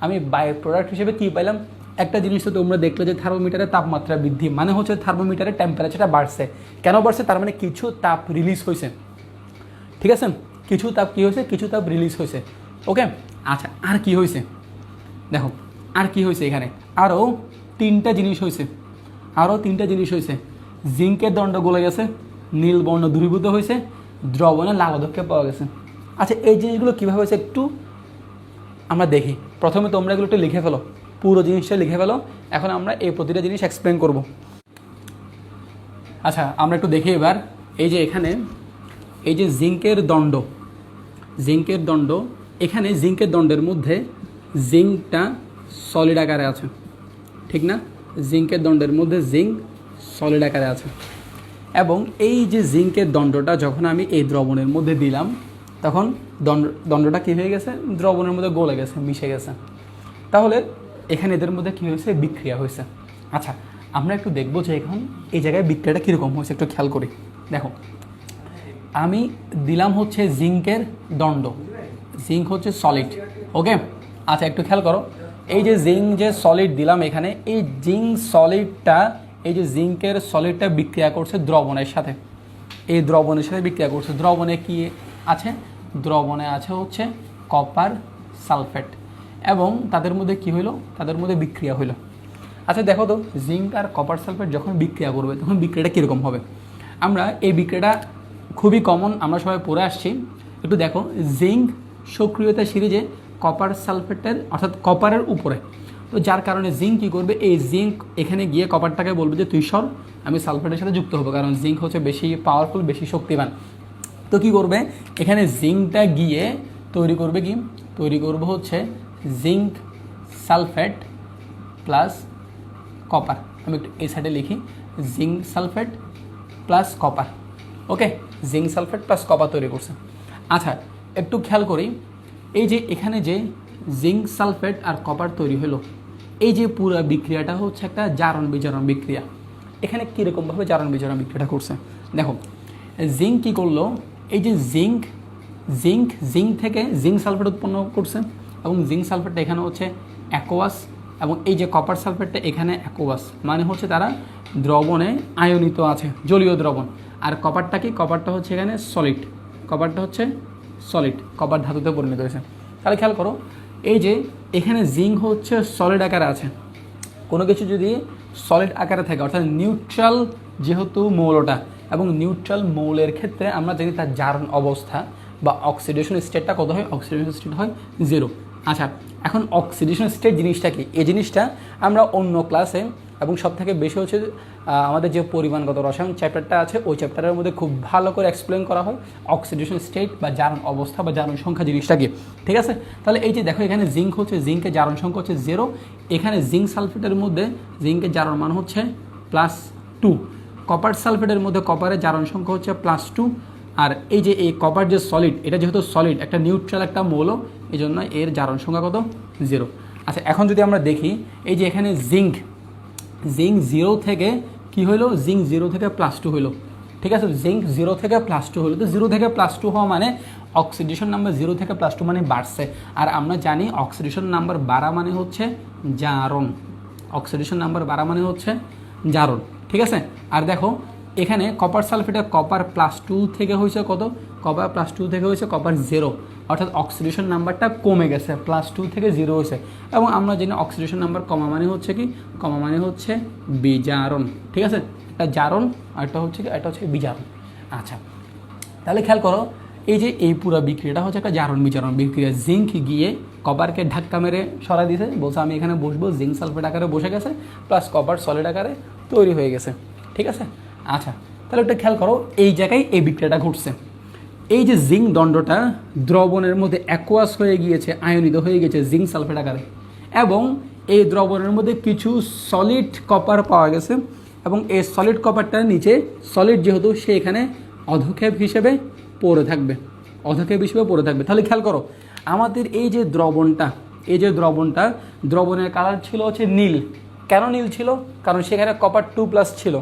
আমি বাই প্রোডাক্ট হিসেবে কী পাইলাম, একটা জিনিস তো তোমরা দেখলে যে থার্মোমিটারের তাপমাত্রা বৃদ্ধি, মানে হচ্ছে থার্মোমিটারের টেম্পারেচারটা বাড়ছে। কেন বাড়ছে, তার মানে কিছু তাপ রিলিজ হয়েছে, ঠিক আছে, কিছু তাপ রিলিজ হয়েছে। ওকে, আচ্ছা, আর কি হয়েছে দেখো, আর কি হয়েছে, এখানে আরও 3টা জিনিস হয়েছে। জিঙ্কের দণ্ড গলে গেছে, নীল বর্ণ দূরীভূত হয়েছে, দ্রবণে লাল অধক্ষেপ পাওয়া গেছে। আচ্ছা, এই জিনিসগুলো কীভাবে হয়েছে একটু আমরা দেখি। প্রথমে তোমরা এগুলো একটু লিখে ফেলো, পুরো জিনিসটা লিখে ফেলো। এখন আমরা এই প্রতিটা জিনিস এক্সপ্লেন করব। আচ্ছা, আমরা একটু দেখি এবার। এই যে এখানে এই যে জিঙ্কের দণ্ড, এখানে জিঙ্কের দণ্ডের মধ্যে জিঙ্কটা সলিড আকারে আছে, ঠিক না, জিঙ্কের দণ্ডের মধ্যে জিঙ্ক সলিড আকারে আছে। এবং এই যে জিঙ্কের দণ্ডটা যখন আমি এই দ্রবণের মধ্যে দিলাম, তখন দণ্ডটা কী হয়ে গেছে, দ্রবণের মধ্যে গলে গেছে, মিশে গেছে। তাহলে এখানে এদের মধ্যে কী হয়েছে, বিক্রিয়া হয়েছে। আচ্ছা, আমরা একটু দেখবো যে এখন এই জায়গায় বিক্রিয়াটা কীরকম হয়েছে, একটু খেয়াল করি। দেখো, আমি দিলাম হচ্ছে জিঙ্কের দণ্ড, জিঙ্ক হচ্ছে সলিড, ওকে। আচ্ছা, একটু খেয়াল করো, এই যে জিঙ্ক যে সলিড দিলাম এখানে, এই জিঙ্কের সলিডটা বিক্রিয়া করছে দ্রবণের সাথে, এই দ্রবণের সাথে বিক্রিয়া করছে। দ্রবণে কি আছে, দ্রবণে আছে হচ্ছে কপার সালফেট, এবং তাদের মধ্যে কি হইলো, তাদের মধ্যে বিক্রিয়া হইলো। আচ্ছা দেখো তো, জিঙ্ক আর কপার সালফেট যখন বিক্রিয়া করবে তখন বিক্রিয়াটা কীরকম হবে। আমরা এই বিক্রিয়াটা খুবই কমন, আমরা সবাই পড়ে আসছি। একটু দেখো, জিঙ্ক সক্রিয়তা সিরিজে কপার সালফেটের অর্থাৎ কপারের উপরে, তো যার কারণে জিঙ্ক কী করবে, এই জিঙ্ক এখানে গিয়ে কপারটাকে বলবে যে তুই সর, আমি সালফেটের সাথে যুক্ত হবো, কারণ জিঙ্ক হচ্ছে বেশি পাওয়ারফুল, বেশি শক্তিমান। তো কী করবে, এখানে জিঙ্কটা গিয়ে তৈরি করবে হচ্ছে জিঙ্ক সালফেট প্লাস কপার। আমি একটু এই সাইডে লিখি, জিঙ্ক সালফেট প্লাস কপার, ওকে। জিঙ্ক সালফেট প্লাস কপার তৈরি করছে। আচ্ছা, একটু খেয়াল করি, এই যে এখানে যে জিঙ্ক সালফেট আর কপার তৈরি হলো, এই যে পুরো বিক্রিয়াটা হচ্ছে একটা জারণ বিজারণ বিক্রিয়া। এখানে কীরকমভাবে জারণ বিজারণ বিক্রিয়াটা করছে দেখো, জিঙ্ক কী করলো, এই যে জিঙ্ক থেকে জিঙ্ক সালফেট উৎপন্ন করছে, এবং জিঙ্ক সালফেটটা এখানে হচ্ছে অ্যাকোয়াস, এবং এই যে কপার সালফেটটা এখানে অ্যাকোয়াস, মানে হচ্ছে তারা দ্রবণে আয়নিত আছে, জলীয় দ্রবণ। আর কপারটা কি, কপারটা হচ্ছে এখানে সলিড, কপারটা হচ্ছে সলিড, কপার ধাতুতে পরিণত হয়েছে। তাহলে খেয়াল করো, এই যে এখানে জিঙ্ক হচ্ছে সলিড আকারে আছে। কোনো কিছু যদি সলিড আকারে থাকে, অর্থাৎ নিউট্রাল যেহেতু মৌলটা, এবং নিউট্রাল মৌলের ক্ষেত্রে আমরা জানি তার জারণ অবস্থা বা অক্সিডেশন স্টেটটা কত হয়, অক্সিডেশন স্টেট হয় 0। আচ্ছা, এখন অক্সিডেশন স্টেট জিনিসটা কি, এই জিনিসটা আমরা অন্য ক্লাসে, এবং সবথেকে বেশি হচ্ছে আমাদের যে পরিমাণগত রসায়ন চ্যাপ্টারটা আছে, ওই চ্যাপ্টারের মধ্যে খুব ভালো করে এক্সপ্লেন করা হয় অক্সিডেশন স্টেট বা জারণ অবস্থা বা জারণ সংখ্যা জিনিসটা কি। ঠিক আছে, তাহলে এই যে দেখো, এখানে জিঙ্ক হচ্ছে, জিঙ্কের জারণ সংখ্যা হচ্ছে 0। এখানে জিঙ্ক সালফেটের মধ্যে জিঙ্কের জারণ মান হচ্ছে +2। কপার সালফেটের মধ্যে কপারের জারণ সংখ্যা হচ্ছে +2। আর এই যে এই কপার যে সলিড, এটা যেহেতু সলিড, একটা নিউট্রাল একটা মৌল, এই জন্য এর জারণ সংখ্যা কত, 0। আচ্ছা, এখন যদি আমরা দেখি, এই যে এখানে জিঙ্ক 0 থেকে কি হইলো, জিঙ্ক 0 থেকে +2 হইলো। ঠিক আছে, জিঙ্ক 0 থেকে +2 হলো, তো 0 থেকে +2 হওয়া মানে অক্সিডেশন নাম্বার 0 থেকে +2 মানে বাড়ছে। আর আমরা জানি অক্সিডেশন নাম্বার বাড়া মানে হচ্ছে জারণ, অক্সিডেশন নাম্বার বাড়া মানে হচ্ছে জারণ। ঠিক আছে, আর দেখো এখানে কপার সালফেটের কপার +2 থেকে হয়েছে কত, কপার +2 থেকে হয়েছে কপার 0, অর্থাৎ অক্সিডেশন নাম্বারটা কমে গেছে, +2 থেকে 0 হয়েছে। এবং আমরা জানি অক্সিডেশন নাম্বার কমা মানে হচ্ছে কি, কমা মানে হচ্ছে বিজারণ। ঠিক আছে, একটা জারণ আর একটা হচ্ছে কি, এটা হচ্ছে বিজারণ। আচ্ছা, তাহলে খেয়াল করো, এই যে এই পুরো বিক্রিয়াটা হচ্ছে একটা জারণ বিজারণ বিক্রিয়া। জিঙ্ক গিয়ে কপারকে ধাক্কা মেরে সরাই দিয়েছে, বলছে আমি এখানে বসবো, জিঙ্ক সালফেট আকারে বসে গেছে, প্লাস কপার সলিড আকারে তৈরি হয়ে গেছে। ঠিক আছে, আচ্ছা, তাহলে একটা খেয়াল করো, এই জায়গায় এই বিক্রিয়াটা ঘটছে। এই যে জিঙ্ক দণ্ডটা দ্রবণের মধ্যে অ্যাকোয়াস হয়ে গিয়েছে, আয়নিত হয়ে গেছে জিঙ্ক সালফেট আকারে, এবং এই দ্রবণের মধ্যে কিছু সলিড কপার পাওয়া গেছে, এবং এই সলিড কপারটার নিচে সলিড যেহেতু, সে এখানে অধক্ষেপ হিসেবে পড়ে থাকবে, অধক্ষেপ হিসেবে পড়ে থাকবে। তাহলে খেয়াল করো, আমাদের এই যে দ্রবণটা, এই যে দ্রবণটা, দ্রবণের কালার ছিল হচ্ছে নীল। কেন নীল ছিল, কারণ সেখানে কপার 2+ ছিল,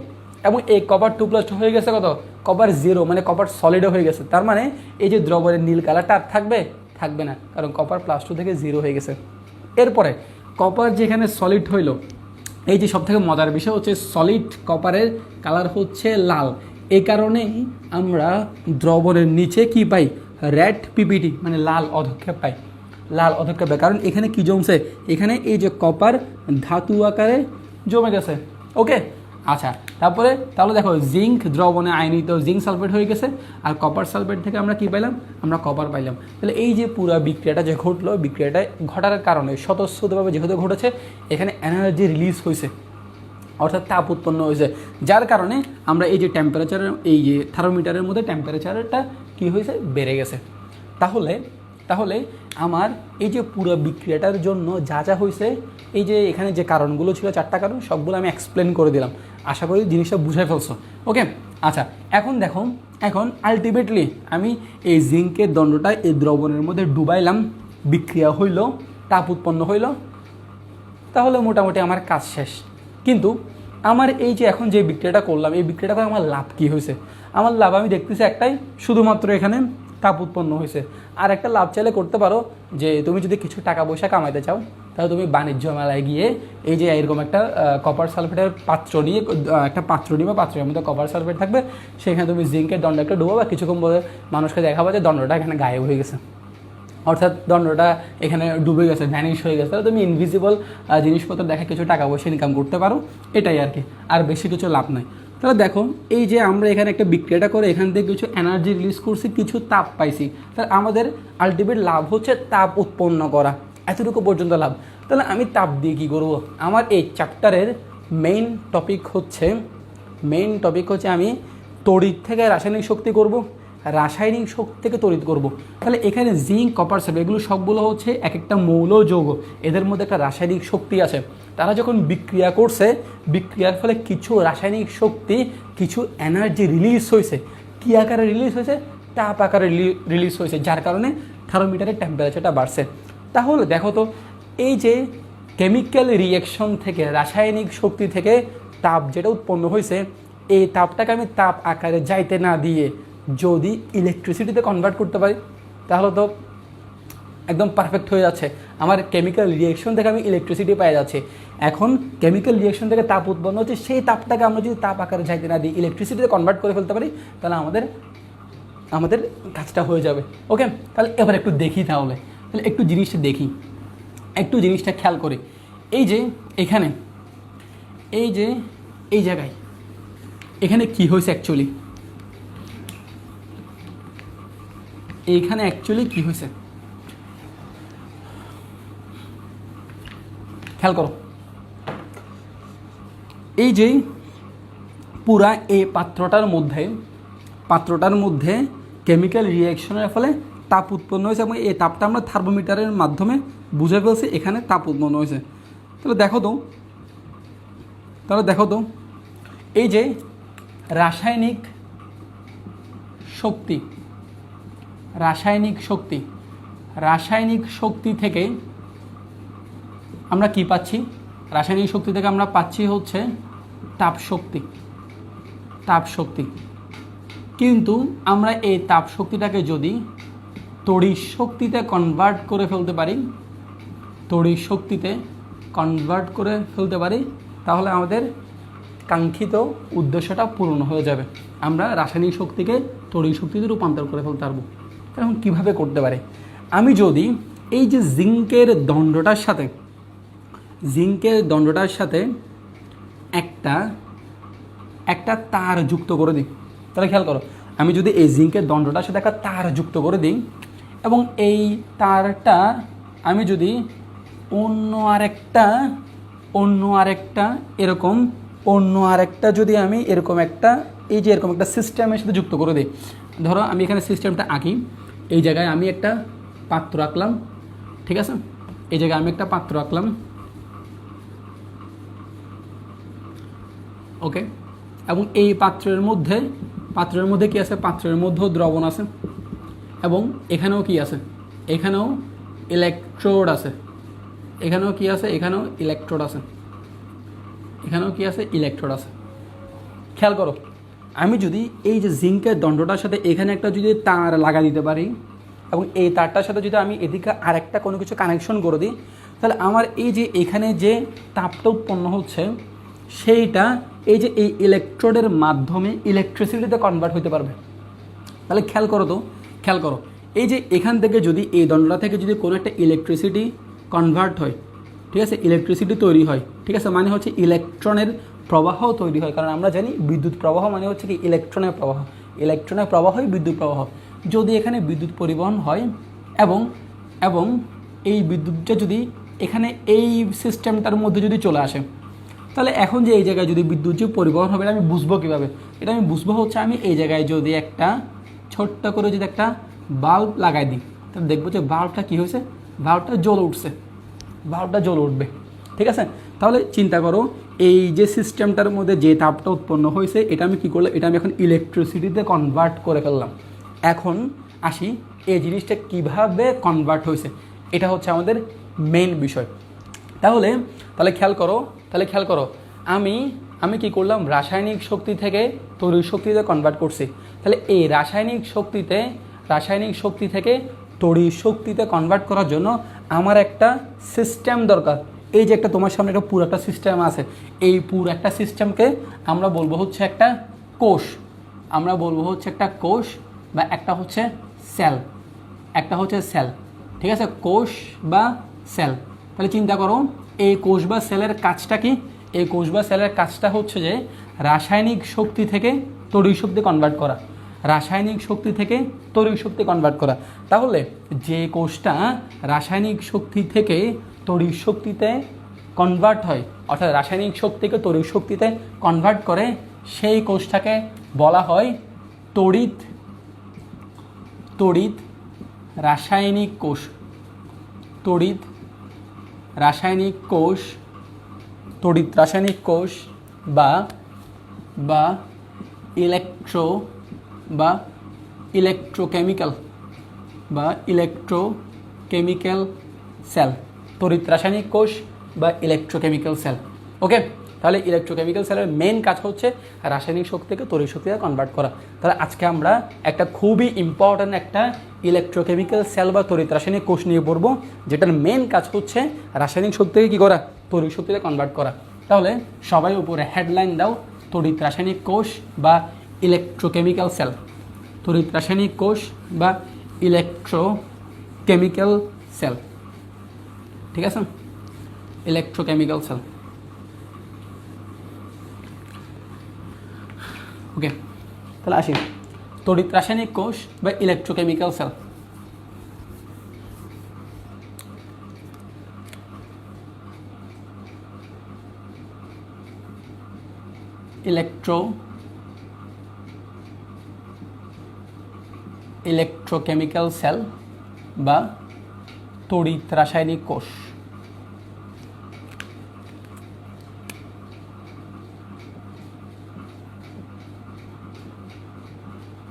এবং এই কপার 2+ হয়ে গেছে কত, কপার 0, মানে কপার সলিডও হয়ে গেছে। তার মানে এই যে দ্রবণের নীল কালারটা আর থাকবে, থাকবে না, কারণ কপার +2 থেকে 0 হয়ে গেছে। এরপরে কপার যেখানে সলিড হইল, এই যে সবথেকে মজার বিষয় হচ্ছে সলিড কপারের কালার হচ্ছে লাল। এই কারণেই আমরা দ্রবণের নিচে কি পাই, রেড পিপিটি, মানে লাল অধক্ষেপ পাই, লাল অধক্ষেপ পাই, কারণ এখানে কি জমছে, এখানে এই যে কপার ধাতু আকারে জমে গেছে। ওকে, আচ্ছা, তারপরে তাহলে দেখো, জিঙ্ক দ্রবণে আয়নিত জিঙ্ক সালফেট হয়ে গেছে, আর কপার সালফেট থেকে আমরা কি পাইলাম, আমরা কপার পাইলাম। তাহলে এই যে পুরো বিক্রিয়াটা যে ঘটলো, বিক্রিয়াটা ঘটার কারণে স্বতঃস্ফূর্তভাবে যেহেতু ঘটেছে, এখানে এনার্জি রিলিজ হয়েছে, অর্থাৎ তাপ উৎপন্ন হয়েছে, যার কারণে আমরা এই যে টেম্পারেচারের, এই যে থার্মোমিটারের মধ্যে টেম্পারেচারটা কী হয়েছে, বেড়ে গেছে। তাহলে আমার এই যে পুরো বিক্রিয়াটার জন্য যা যা হয়েছে, এই যে এখানে যে কারণগুলো ছিল, 4টা কারণ, সবগুলো আমি এক্সপ্লেন করে দিলাম। আশা করি জিনিসটা বুঝাই ফেলছো। ওকে, আচ্ছা, এখন দেখো, এখন আলটিমেটলি আমি এই জিঙ্কের দণ্ডটা এই দ্রবণের মধ্যে ডুবাইলাম, বিক্রিয়া হইল, তাপ উৎপন্ন হইল, তাহলে মোটামুটি আমার কাজ শেষ। কিন্তু আমার এই যে এখন যে বিক্রিয়াটা করলাম, এই বিক্রিয়াটা করে আমার লাভ কী হয়েছে, আমার লাভ আমি দেখতেছি একটাই, শুধুমাত্র এখানে তাপ উৎপন্ন হয়েছে। আর একটা লাভ চাইলে করতে পারো, যে তুমি যদি কিছু টাকা পয়সা কামাইতে চাও, তাহলে তুমি বাণিজ্য মেলায় গিয়ে এই যে এরকম একটা কপার সালফেটের পাত্র নিয়ে, একটা পাত্র নিবে, পাত্রের মধ্যে কপার সালফেট থাকবে, সেখানে তুমি জিঙ্কের দণ্ড একটা ডুবো, বা কিছুক্ষণ পরে মানুষকে দেখাবো যে দণ্ডটা এখানে গায়েব হয়ে গেছে, অর্থাৎ দণ্ডটা এখানে ডুবে গেছে, ভ্যানিশ হয়ে গেছে। তাহলে তুমি ইনভিজিবল জিনিসপত্র দেখে কিছু টাকা পয়সা ইনকাম করতে পারো, এটাই আর কি, আর বেশি কিছু লাভ নয়। তাহলে দেখো, এই যে আমরা এখানে একটা বিক্রিয়াটা করে এখান থেকে কিছু এনার্জি রিলিজ করছি, কিছু তাপ পাইছি, তাহলে আমাদের আলটিমেট লাভ হচ্ছে তাপ উৎপন্ন করা, এতটুকু পর্যন্ত লাভ। তাহলে আমি তাপ দিয়ে কী করবো, আমার এই চ্যাপ্টারের মেইন টপিক হচ্ছে আমি তড়িৎ থেকে রাসায়নিক শক্তি করব, রাসায়নিক শক্তি থেকে তড়িৎ করব। তাহলে এখানে জিঙ্ক, কপার, সালফেট এগুলো সবগুলো হচ্ছে এক একটা মৌল যৌগ, এদের মধ্যে একটা রাসায়নিক শক্তি আছে। তারা যখন বিক্রিয়া করছে, বিক্রিয়ার ফলে কিছু রাসায়নিক শক্তি, কিছু এনার্জি রিলিজ হয়েছে। কী আকারে রিলিজ হয়েছে? তাপ আকারে রিলিজ হয়েছে, যার কারণে থার্মোমিটারের টেম্পারেচারটা বাড়ছে। তাহলে দেখো তো, এই যে কেমিক্যাল রিয়াকশন থেকে, রাসায়নিক শক্তি থেকে তাপ যেটা উৎপন্ন হয়েছে, এই তাপটাকে আমি তাপ আকারে যাইতে না দিয়ে যদি ইলেকট্রিসিটিতে কনভার্ট করতে পারি, তাহলে তো একদম পারফেক্ট হয়ে যাচ্ছে। আমার কেমিক্যাল রিয়াকশন থেকে আমি ইলেকট্রিসিটি পেয়ে যাচ্ছি। এখন কেমিক্যাল রিয়াকশন থেকে তাপ উৎপন্ন হচ্ছে, সেই তাপটাকে আমরা যদি তাপ আকারে যাইতে না দিই, ইলেকট্রিসিটিতে কনভার্ট করে ফেলতে পারি, তাহলে আমাদের কাজটা হয়ে যাবে। ওকে, তাহলে এবার একটু দেখি, তাহলে একটু জিনিসটা দেখি, একটু জিনিসটা খেয়াল করি। এই যে এখানে, এই জায়গায় এখানে কি হয়েছে অ্যাকচুয়ালি, এইখানে অ্যাকচুয়ালি কি হয়েছে খেয়াল করো। এই যে পুরা এই পাত্রটার মধ্যে কেমিক্যাল রিয়াকশনের ফলে তাপ উৎপন্ন হয়েছে, এবং এই তাপটা আমরা থার্মোমিটারের মাধ্যমে বুঝে ফেলছি এখানে তাপ উৎপন্ন হয়েছে। তাহলে দেখো তো এই যে রাসায়নিক শক্তি থেকে আমরা কি পাচ্ছি? রাসায়নিক শক্তি থেকে আমরা পাচ্ছি হচ্ছে তাপ শক্তি। কিন্তু আমরা এই তাপ শক্তিটাকে যদি তড়িৎ শক্তিতে কনভার্ট করে ফেলতে পারি, তাহলে আমাদের কাঙ্ক্ষিত উদ্দেশ্যটা পূরণ হয়ে যাবে। আমরা রাসায়নিক শক্তিকে তড়িৎ শক্তিতে রূপান্তর করে ফেলতে পারবো। এখন কীভাবে করতে পারে? আমি যদি এই যে জিঙ্কের দণ্ডটার সাথে একটা তার যুক্ত করে দিই, তাহলে খেয়াল করো, আমি যদি এই জিঙ্কের দণ্ডটার সাথে একটা তার যুক্ত করে দিই, এবং এই তারটা আমি যদি অন্য আরেকটা যদি আমি এরকম একটা সিস্টেমের সাথে যুক্ত করে দিই। ধরো আমি এখানে সিস্টেমটা আঁকি, এই জায়গায় আমি একটা পাত্র আঁকলাম, ঠিক আছে? এই জায়গায় আমি একটা পাত্র আঁকলাম, ওকে। এবং এই পাত্রের মধ্যে কি আছে? পাত্রের মধ্যেও দ্রবণ আছে, এবং এখানেও কি আছে? এখানেও ইলেকট্রোড আছে। এখানেও কি আছে? এখানেও ইলেকট্রোড আছে। খেয়াল করো, আমি যদি এই যে জিঙ্কের দণ্ডটার সাথে এখানে একটা যদি তার লাগা দিতে পারি, এবং এই তারটার সাথে যদি আমি এদিকে আরেকটা কোনো কিছু কানেকশন করে দিই, তাহলে আমার এই যে এখানে যে তাপটা উৎপন্ন হচ্ছে, সেইটা এই যে এই ইলেকট্রোডের মাধ্যমে ইলেকট্রিসিটিতে কনভার্ট হতে পারবে। তাহলে খেয়াল করো, এই যে এখান থেকে যদি এই দণ্ডটা থেকে যদি কোনো একটা ইলেকট্রিসিটি কনভার্ট হয়, ঠিক আছে, ইলেকট্রিসিটি তৈরি হয়, ঠিক আছে, মানে হচ্ছে ইলেকট্রনের প্রবাহ তৈরি হয়। কারণ আমরা জানি বিদ্যুৎ প্রবাহ মানে হচ্ছে কি ইলেকট্রনের প্রবাহই বিদ্যুৎ প্রবাহ। যদি এখানে বিদ্যুৎ পরিবহন হয় এবং এই বিদ্যুৎটা যদি এখানে এই সিস্টেমটার মধ্যে যদি চলে আসে, তাহলে এখন যে এই জায়গায় যদি বিদ্যুৎ যে পরিবহন হবে, এটা আমি বুঝবো কীভাবে? এটা আমি বুঝবো হচ্ছে, আমি এই জায়গায় যদি একটা ছোট্ট করে যদি একটা বাল্ব লাগাই দিই, তাহলে দেখবো যে বাল্বটা কী হয়েছে? বাল্বটা জ্বলে উঠবে, ঠিক আছে? তাহলে চিন্তা করো, এই যে সিস্টেমটার মধ্যে যে তাপটা উৎপন্ন হয়েছে, এটা আমি কী করলাম? এটা আমি এখন ইলেকট্রিসিটিতে কনভার্ট করে ফেললাম। এখন আসি, এই জিনিসটা কিভাবে কনভার্ট হয়েছে, এটা হচ্ছে আমাদের মেইন বিষয়। তাহলে খেয়াল করো, আমি কি করলাম? রাসায়নিক শক্তি থেকে তড়িৎ শক্তিতে কনভার্ট করছি। তাহলে এই রাসায়নিক শক্তি থেকে তড়িৎ শক্তিতে কনভার্ট করার জন্য আমার একটা সিস্টেম দরকার। এই যে একটা তোমার সামনে একটা পুরো একটা সিস্টেম আছে, এই পুরো একটা সিস্টেমকে আমরা বলবো হচ্ছে একটা কোষ। বা একটা হচ্ছে সেল, ঠিক আছে? কোষ বা সেল। তাহলে চিন্তা করো, এই কোষ বা সেলের কাজটা কি? এই কোষ বা সেলের কাজটা হচ্ছে যে রাসায়নিক শক্তি থেকে তড়িৎ শক্তি কনভার্ট করা। তাহলে যে কোষটা রাসায়নিক শক্তি থেকে তড়িৎ শক্তিতে কনভার্ট হয়, অর্থাৎ রাসায়নিক শক্তিকে তড়িৎ শক্তিতে কনভার্ট করে, সেই কোষটাকে বলা হয় তড়িৎ রাসায়নিক কোষ বা বা ইলেকট্রোকেমিক্যাল সেল, তড়িৎ রাসায়নিক কোষ বা ইলেকট্রোকেমিক্যাল সেল। ওকে, তাহলে ইলেকট্রোকেমিক্যাল সেলের মেন কাজ হচ্ছে রাসায়নিক শক্তিকে তড়িৎ শক্তিতে কনভার্ট করা। তাহলে আজকে আমরা একটা খুবই ইম্পর্ট্যান্ট একটা ইলেকট্রোকেমিক্যাল সেল বা তড়িৎ রাসায়নিক কোষ নিয়ে পড়বো, যেটার মেন কাজ হচ্ছে রাসায়নিক শক্তিকে কী করা, তড়িৎ শক্তিতে কনভার্ট করা। তাহলে সবাই উপরে হেডলাইন দাও, তড়িৎ রাসায়নিক কোষ বা ইলেকট্রোকেমিক্যাল সেল, তড়িৎ রাসায়নিক কোষ বা ইলেকট্রোকেমিক্যাল সেল। ঠিক আছে, ইলেকট্রোকেমিক্যাল সেল। ওকে, তাহলে আসি তড়িৎ রাসায়নিক কোষ বা ইলেকট্রোকেমিক্যাল সেল। ইলেকট্রোকেমিক্যাল সেল বা তড়িৎ রাসায়নিক কোষ।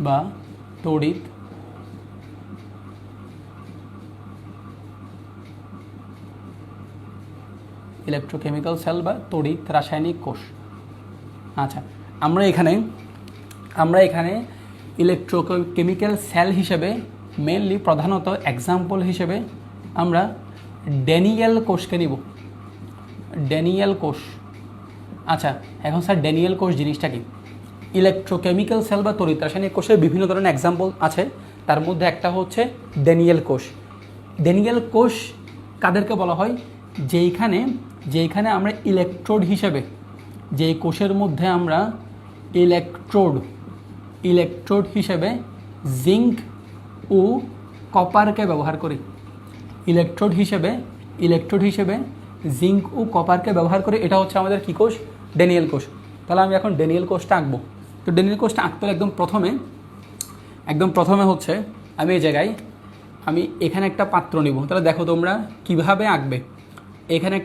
বা তড়িৎ ইলেকট্রোকেমিক্যাল সেল বা তড়িৎ রাসায়নিক কোষ। আচ্ছা, আমরা এখানে ইলেকট্রোকেমিক্যাল সেল হিসেবে মেনলি প্রধানত এক্সাম্পল হিসেবে আমরা ড্যানিয়েল কোষকে নিব। ড্যানিয়েল কোষ। আচ্ছা, এখন স্যার ড্যানিয়েল কোষ জিনিসটা কি? ইলেকট্রোকেমিক্যাল সেল বা তড়িৎ রাসায়নিক কোষের বিভিন্ন ধরনের এক্সাম্পল আছে, তার মধ্যে একটা হচ্ছে ড্যানিয়েল কোষ। ড্যানিয়েল কোষ কাদেরকে বলা হয়? যেইখানে আমরা ইলেকট্রোড হিসেবে, যেই কোষের মধ্যে আমরা ইলেকট্রোড হিসেবে জিঙ্ক ও কপারকে ব্যবহার করি। ইলেকট্রোড হিসেবে জিঙ্ক ও কপারকে ব্যবহার করি, এটা হচ্ছে আমাদের কী কোষ? ড্যানিয়েল কোষ। তাহলে আমি এখন ড্যানিয়েল কোষটা আঁকবো। তো ড্যানিয়েল কোষটা আঁকতে হলে একদম প্রথমে হচ্ছে আমি এই জায়গায় এখানে একটা পাত্র নিব। তাহলে দেখো তোমরা কিভাবে আঁকবে। এখানে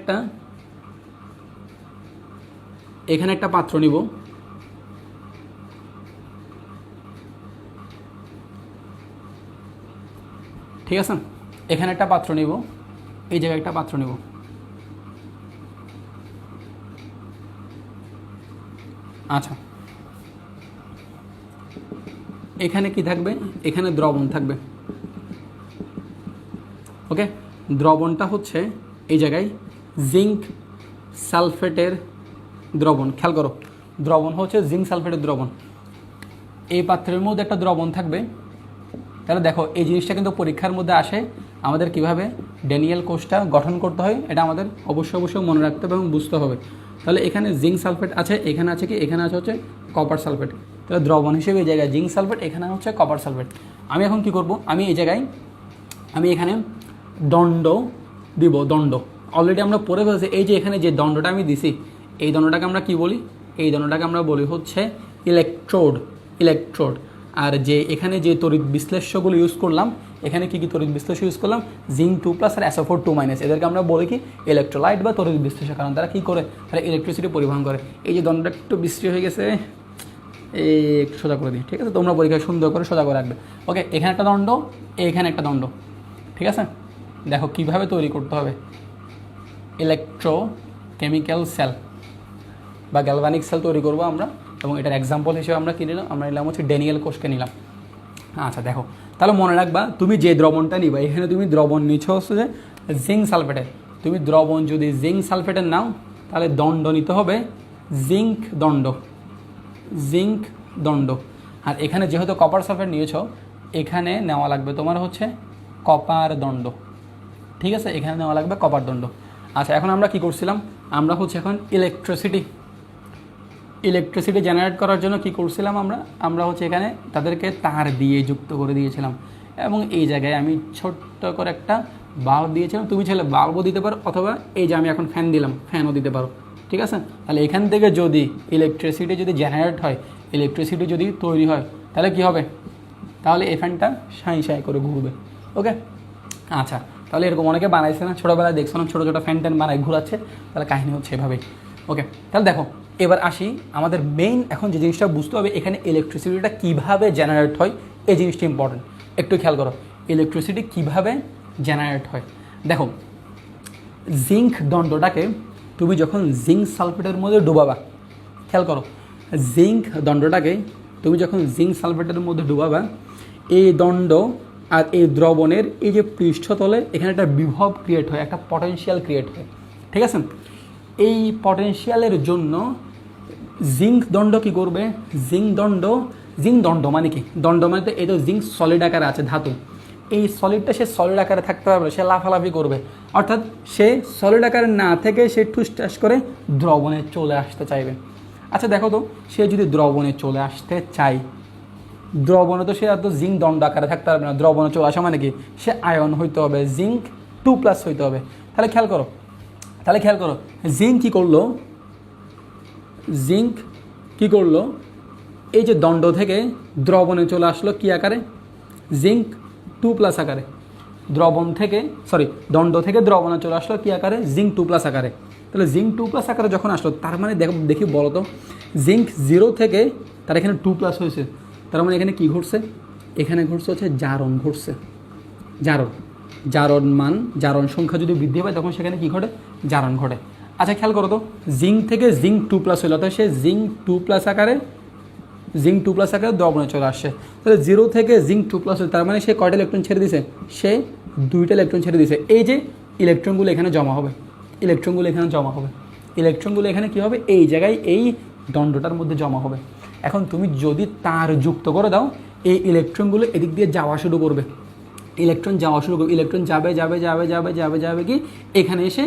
একটা পাত্র নিব, ঠিক আছে? এখানে একটা পাত্র নিব, এই জায়গায় একটা পাত্র নিব। আচ্ছা, এখানে কি থাকবে? এখানে দ্রবণ থাকবে। ওকে, দ্রবণটা হচ্ছে এই জায়গায় জিঙ্ক সালফেটের দ্রবণ। খেয়াল করো, দ্রবণ হচ্ছে জিঙ্ক সালফেটের দ্রবণ। এই পাত্রের মধ্যে একটা দ্রবণ থাকবে। তাহলে দেখো, এই জিনিসটা কিন্তু পরীক্ষার মধ্যে আসে, আমাদের কিভাবে ড্যানিয়েল কোষটা গঠন করতে হয় এটা আমাদের অবশ্যই মনে রাখতে হবে এবং বুঝতে হবে। তাহলে এখানে জিঙ্ক সালফেট আছে, এখানে আছে কি? এখানে আছে হচ্ছে কপার সালফেট। তাহলে দ্রবণ হিসেবে এই জায়গায় জিঙ্ক সালফেট, এখানে হচ্ছে কপার সালফেট। আমি এখন কি করব? এখানে দণ্ড দিব। দণ্ড অলরেডি আমরা পড়ে ফেলেছি। এই যে এখানে যে দণ্ডটা আমি দিছি, এই দণ্ডটাকে আমরা কি বলি? এই দণ্ডটাকে আমরা বলি হচ্ছে ইলেকট্রোড। আর যে এখানে যে তড়িৎ বিশ্লেষ্যগুলো ইউজ করলাম, এখানে কি তড়িৎ বিশ্লেষ্য ইউজ করলাম? জিঙ্ক 2+ আর SO4 2-, এদেরকে আমরা বলি কি? ইলেকট্রোলাইট বা তড়িৎ বিশ্লেষ্য। কারণ তারা কী করে? তারা ইলেকট্রিসিটি পরিবহন করে। এই যে দণ্ডটা একটু বৃষ্টি হয়ে গেছে, এই একটু সোজা করে দিই, ঠিক আছে? তোমরা পরীক্ষায় সুন্দর করে সোজা করে রাখবে। ওকে, এখানে একটা দণ্ড, এখানে একটা দণ্ড, ঠিক আছে? দেখো কিভাবে তৈরি করতে হবে। ইলেকট্রোকেমিক্যাল সেল বা গ্যালভানিক সেল তৈরি করবো আমরা, এবং এটার এক্সাম্পল হিসেবে আমরা কী নিলাম? আমরা নিলাম হচ্ছে ড্যানিয়েল কোষকে নিলাম। আচ্ছা দেখো, তাহলে মনে রাখবা, তুমি যে দ্রবণটা নিবা, এখানে তুমি দ্রবণ নিচ্ছ হচ্ছে যে জিঙ্ক সালফেটের। তুমি দ্রবণ যদি জিঙ্ক সালফেটের নাও, তাহলে দণ্ড নিতে হবে জিঙ্ক দণ্ড। আর এখানে যেহেতু কপার সালফেট নিয়েছ, এখানে নেওয়া লাগবে তোমার হচ্ছে কপার দণ্ড, ঠিক আছে? এখানে নেওয়া লাগবে কপার দণ্ড। আচ্ছা, এখন আমরা কি করছিলাম? আমরা হচ্ছে এখন ইলেকট্রিসিটি জেনারেট করার জন্য কি করছিলাম? আমরা হচ্ছে এখানে তাদেরকে তার দিয়ে যুক্ত করে দিয়েছিলাম, এবং এই জায়গায় আমি ছোট্ট করে একটা বাল্ব দিয়েছিলাম। তুমি চাইলে বাল্বও দিতে পারো, অথবা এই যে আমি এখন ফ্যান দিলাম, ফ্যানও দিতে পারো, ঠিক আছে? তাহলে এখান থেকে যদি ইলেকট্রিসিটি যদি জেনারেট হয়, ইলেকট্রিসিটি যদি তৈরি হয়, তাহলে কি হবে? তাহলে এই ফ্যানটা সাঁই করে ঘুরবে। ওকে, আচ্ছা, তাহলে এরকম অনেকে বানাইছে না? ছোটোবেলায় দেখছো না ছোটো ছোটো ফ্যান ট্যান বানায় ঘুরাচ্ছে? তাহলে কাহিনী হচ্ছে এভাবেই। ওকে, তাহলে দেখো এবার আসি আমাদের মেইন এখন যে জিনিসটা বুঝতে হবে, এখানে ইলেকট্রিসিটিটা কীভাবে জেনারেট হয় এই জিনিসটা ইম্পর্টেন্ট। একটু খেয়াল করো ইলেকট্রিসিটি কীভাবে জেনারেট হয়। দেখো জিঙ্ক দণ্ডটাকে তুমি যখন জিঙ্ক সালফেটের মধ্যে ডুবাবা, খেয়াল করো জিঙ্ক দণ্ডটাকে তুমি যখন জিঙ্ক সালফেটের মধ্যে ডুবাবা, এই দণ্ড আর এই দ্রবণের এই যে পৃষ্ঠতলে এখানে একটা বিভব ক্রিয়েট হয়, একটা পটেনশিয়াল ক্রিয়েট হয়, ঠিক আছে। এই পটেনশিয়ালের জন্য জিঙ্ক দণ্ড কী করবে, জিঙ্ক দণ্ড মানে কি, দণ্ড মানে তো এই তো জিঙ্ক সলিড আকারে আছে ধাতু, এই সলিডটা সে সলিড আকারে থাকতে পারবে, সে লাফালাফি করবে, অর্থাৎ সে সলিড আকারে না থেকে সে ঠুসঠাস করে দ্রবণে চলে আসতে চাইবে। আচ্ছা দেখো তো সে যদি দ্রবণে চলে আসতে চায়, দ্রবণে তো সে এত জিঙ্ক দণ্ড আকারে থাকতে পারবে না, দ্রবণে চলে আসা মানে কি সে আয়ন হইতে হবে, জিঙ্ক 2+ হইতে হবে। তাহলে খেয়াল করো জিঙ্ক কী করলো, এই যে দণ্ড থেকে দ্রবণে চলে আসলো কি আকারে, জিঙ্ক 2+ আকারে, দণ্ড থেকে দ্রবণে চলে আসলো কি আকারে, জিঙ্ক 2+ আকারে। তাহলে জিঙ্ক 2+ আকারে যখন আসলো তার মানে দেখি বলো তো, জিঙ্ক 0 থেকে তার এখানে 2+ হয়েছে, তার মানে এখানে কি ঘটছে, এখানে ঘটছে হচ্ছে জারণ ঘটছে, জারণ সংখ্যা যদি বৃদ্ধি পায় তখন সেখানে কি ঘটে, জারণ ঘটে। আচ্ছা খেয়াল করো তো জিঙ্ক থেকে জিঙ্ক 2+ হলো, অর্থাৎ সে জিঙ্ক 2+ আকারে দ্রবণে চলে আসছে। তাহলে 0 থেকে জিঙ্ক 2+ হলো, তার মানে সে কয়টা ইলেকট্রন ছেড়ে দিছে, সে 2টা ইলেকট্রন ছেড়ে দিছে। এই যে ইলেকট্রনগুলো এখানে জমা হবে, ইলেকট্রনগুলো এখানে কী হবে, এই জায়গায় এই দণ্ডটার মধ্যে জমা হবে। এখন তুমি যদি তার যুক্ত করে দাও, এই ইলেকট্রনগুলো এদিক দিয়ে যাওয়া শুরু করবে, ইলেকট্রন যাবে কি এখানে এসে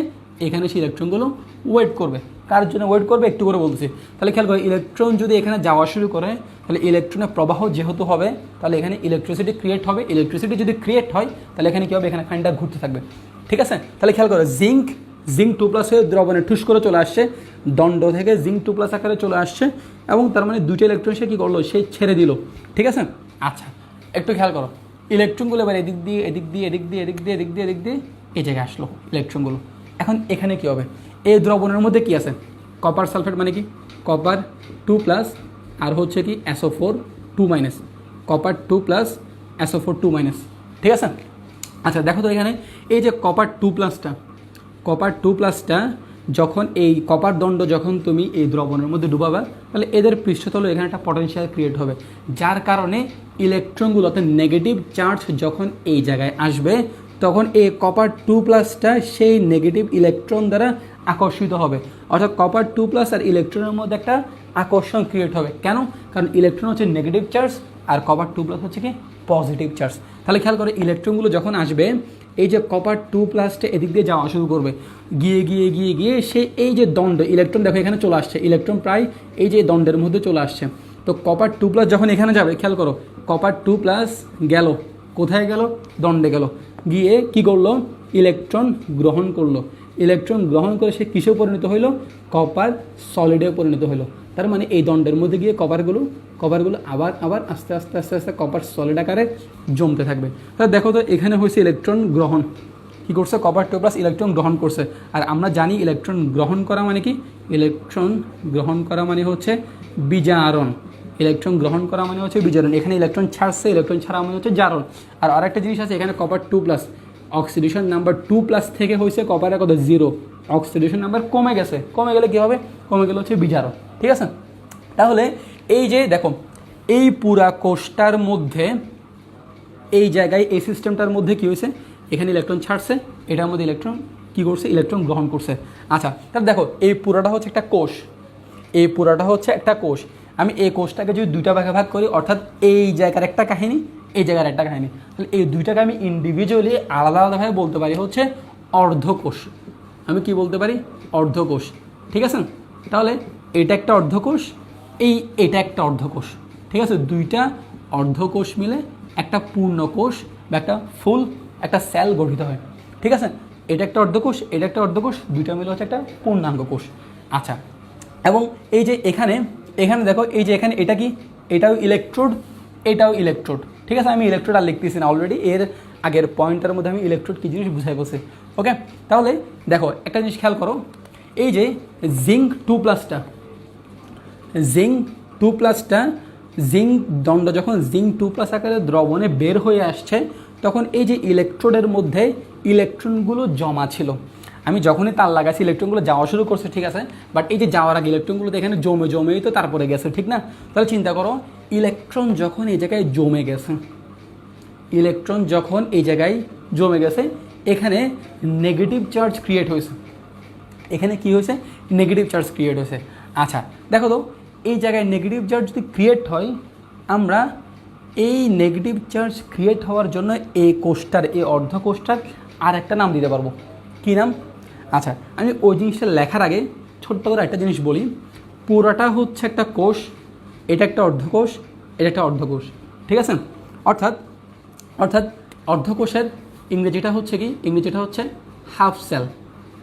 ইলেকট্রনগুলো ওয়েট করবে। কার জন্য ওয়েট করবে একটু করে বলছি। তাহলে খেয়াল করে ইলেকট্রন যদি এখানে যাওয়া শুরু করে, তাহলে ইলেকট্রনের প্রবাহ যেহেতু হবে, তাহলে এখানে ইলেকট্রিসিটি ক্রিয়েট হবে। ইলেকট্রিসিটি যদি ক্রিয়েট হয় তাহলে এখানে কী হবে, এখানে ফ্যানটা ঘুরতে থাকবে, ঠিক আছে। তাহলে খেয়াল করো জিঙ্ক 2+ হয়ে দ্রবণে ঠুস করে চলে আসছে, দণ্ড থেকে জিঙ্ক 2+ আকারে চলে আসছে, এবং তার মানে 2টা ইলেকট্রন সে কী করলো, সে ছেড়ে দিল, ঠিক আছে। আচ্ছা একটু খেয়াল করো ইলেকট্রনগুলো এবার এদিক দিয়ে এই জায়গায় আসলো ইলেকট্রনগুলো। এখন এখানে কি হবে, এই দ্রবণের মধ্যে কি আছে, কপার সালফেট মানে কি কপার 2+, আর হচ্ছে কি SO4 2-, কপার 2+, SO4 2-, ঠিক আছে। আচ্ছা দেখো তো এখানে এই যে কপার 2+টা যখন এই কপার দণ্ড যখন তুমি এই দ্রবণের মধ্যে ডুবাবা, তাহলে এদের পৃষ্ঠতলে এখানে একটা পটেনশিয়াল ক্রিয়েট হবে, যার কারণে ইলেকট্রনগুলো অর্থাৎ নেগেটিভ চার্জ যখন এই জায়গায় আসবে, তখন এই কপার 2+টা সেই নেগেটিভ ইলেকট্রন দ্বারা আকর্ষিত হবে। অর্থাৎ কপার 2+ আর ইলেকট্রনের মধ্যে একটা আকর্ষণ ক্রিয়েট হবে। কেন, কারণ ইলেকট্রন হচ্ছে নেগেটিভ চার্জ আর কপার 2+ হচ্ছে কি পজিটিভ চার্জ। তাহলে খেয়াল করে ইলেকট্রনগুলো যখন আসবে, এই যে কপার 2+টা এদিক দিয়ে যাওয়া শুরু করবে, গিয়ে সে এই যে দণ্ড ইলেকট্রন দেখো এখানে চলে আসছে, ইলেকট্রন প্রায় এই যে দণ্ডের মধ্যে চলে আসছে। তো কপার 2+ যখন এখানে যাবে, খেয়াল করো কপার 2+ গেল কোথায়, গেল দণ্ডে গেল, গিয়ে কি করলো, ইলেকট্রন গ্রহণ করলো, ইলেকট্রন গ্রহণ করে সে কিসে পরিণত হইল, কপার সলিডে পরিণত হলো। তার মানে এই দণ্ডের মধ্যে গিয়ে কপারগুলো আবার আস্তে আস্তে কপার সলিড আকারে জমতে থাকবে। তাহলে দেখো তো এখানে হয়েছে ইলেকট্রন গ্রহণ, কী করছে, কপার 2+ ইলেকট্রন গ্রহণ করছে। আর আমরা জানি ইলেকট্রন গ্রহণ করা মানে কি, ইলেকট্রন গ্রহণ করা মানে হচ্ছে বিজারণ, এখানে ইলেকট্রন ছাড়ছে, ইলেকট্রন ছাড়া মানে হচ্ছে জারণ। আর আরেকটা জিনিস আছে, এখানে কপার 2+, অক্সিডেশন নাম্বার 2+ থেকে হয়েছে কপারের কত 0, অক্সিডেশন নাম্বার কমে গেলে কী হবে, কমে গেলে হচ্ছে বিজারণ, ঠিক আছে। তাহলে এই যে দেখো এই পুরা কোষটার মধ্যে এই জায়গায় এই সিস্টেমটার মধ্যে কী হয়েছে, এখানে ইলেকট্রন ছাড়ছে, এটার মধ্যে ইলেকট্রন কী করছে, ইলেকট্রন গ্রহণ করছে। আচ্ছা তাহলে দেখো এই পুরাটা হচ্ছে একটা কোষ, আমি এই কোষটাকে যদি 2টা ভাগে ভাগ করি, অর্থাৎ এই জায়গার একটা কাহিনী, এই জায়গার একটা কাহিনী, তাহলে এই 2টাকে আমি ইন্ডিভিজুয়ালি আলাদাভাবে বলতে পারি হচ্ছে অর্ধকোষ। আমি কি বলতে পারি, অর্ধকোষ, ঠিক আছে। তাহলে এটা একটা অর্ধকোষ, এটা একটা অর্ধকোষ, ঠিক আছে। 2টা অর্ধকোষ মিলে একটা পূর্ণকোষ বা একটা সেল গঠিত হয়, ঠিক আছে। এটা একটা অর্ধকোষ, 2টা মিলে হচ্ছে একটা পূর্ণাঙ্গ কোষ। আচ্ছা এবং এই যে এখানে দেখো এই যে এখানে এটা কি, এটাও ইলেকট্রোড, ঠিক আছে। আমি ইলেকট্রোড আর লিখতেছি না, অলরেডি এর আগের পয়েন্টের মধ্যে আমি ইলেকট্রোড কী জিনিস বুঝাই বলছি, ওকে। তাহলে দেখো একটা জিনিস খেয়াল করো, এই যে জিঙ্ক 2+টা জিঙ্ক 2+টা জিঙ্ক দণ্ড যখন জিঙ্ক 2+ আকারে দ্রবণে বের হয়ে আসছে, তখন এই যে ইলেকট্রোডের মধ্যে ইলেকট্রনগুলো জমা ছিল, আমি যখনই তার লাগাচ্ছি ইলেকট্রনগুলো যাওয়া শুরু করছে, ঠিক আছে, বাট এই যে যাওয়ার আগে ইলেকট্রনগুলো তো এখানে জমেই তো তারপরে গেছে, ঠিক না? তাহলে চিন্তা করো, ইলেকট্রন যখন এই জায়গায় জমে গেছে, ইলেকট্রন যখন এই জায়গায় জমে গেছে, এখানে নেগেটিভ চার্জ ক্রিয়েট হয়েছে, এখানে কি হয়েছে? নেগেটিভ চার্জ ক্রিয়েট হয়েছে। আচ্ছা দেখো তো, এই জায়গায় নেগেটিভ চার্জ যদি ক্রিয়েট হয়, আমরা এই নেগেটিভ চার্জ ক্রিয়েট হওয়ার জন্য এই কোষটার, এই অর্ধকোষটার আর একটা নাম দিতে পারবো। কী নাম? আচ্ছা আমি ওই জিনিসটা লেখার আগে ছোট্ট করে একটা জিনিস বলি। পুরোটা হচ্ছে একটা কোষ, এটা একটা অর্ধকোষ, এটা একটা অর্ধকোষ, ঠিক আছে? অর্থাৎ অর্থাৎ অর্ধকোষের ইংরেজিটা হচ্ছে কি? ইংরেজিটা হচ্ছে হাফ সেল,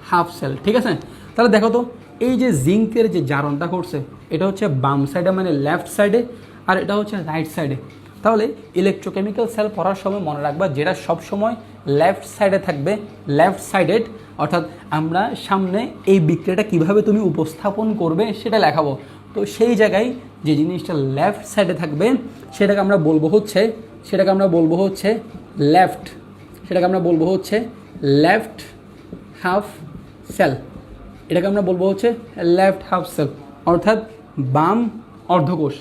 হাফ সেল, ঠিক আছে? তাহলে দেখো তো, এই যে জিঙ্কের যে জারণটা করছে, এটা হচ্ছে বাম সাইডে মানে লেফট সাইডে, আর এটা হচ্ছে রাইট সাইডে। তাহলে ইলেকট্রোকেমিক্যাল সেল পড়ার সময় মনে রাখবা, যেটা সবসময় লেফট সাইডে থাকবে, লেফট সাইডেড, অর্থাৎ আমরা সামনে এই বিক্রিয়াটা কিভাবে তুমি উপস্থাপন করবে সেটা লেখাবো। তো সেই জায়গায় যে জিনিসটা লেফট সাইডে থাকবে সেটাকে আমরা বলবো হচ্ছে লেফট, সেটাকে আমরা বলবো হচ্ছে লেফট হাফ সেল, এটাকে আমরা বলবো হচ্ছে লেফট হাফ সেল, অর্থাৎ বাম অর্ধকোষ,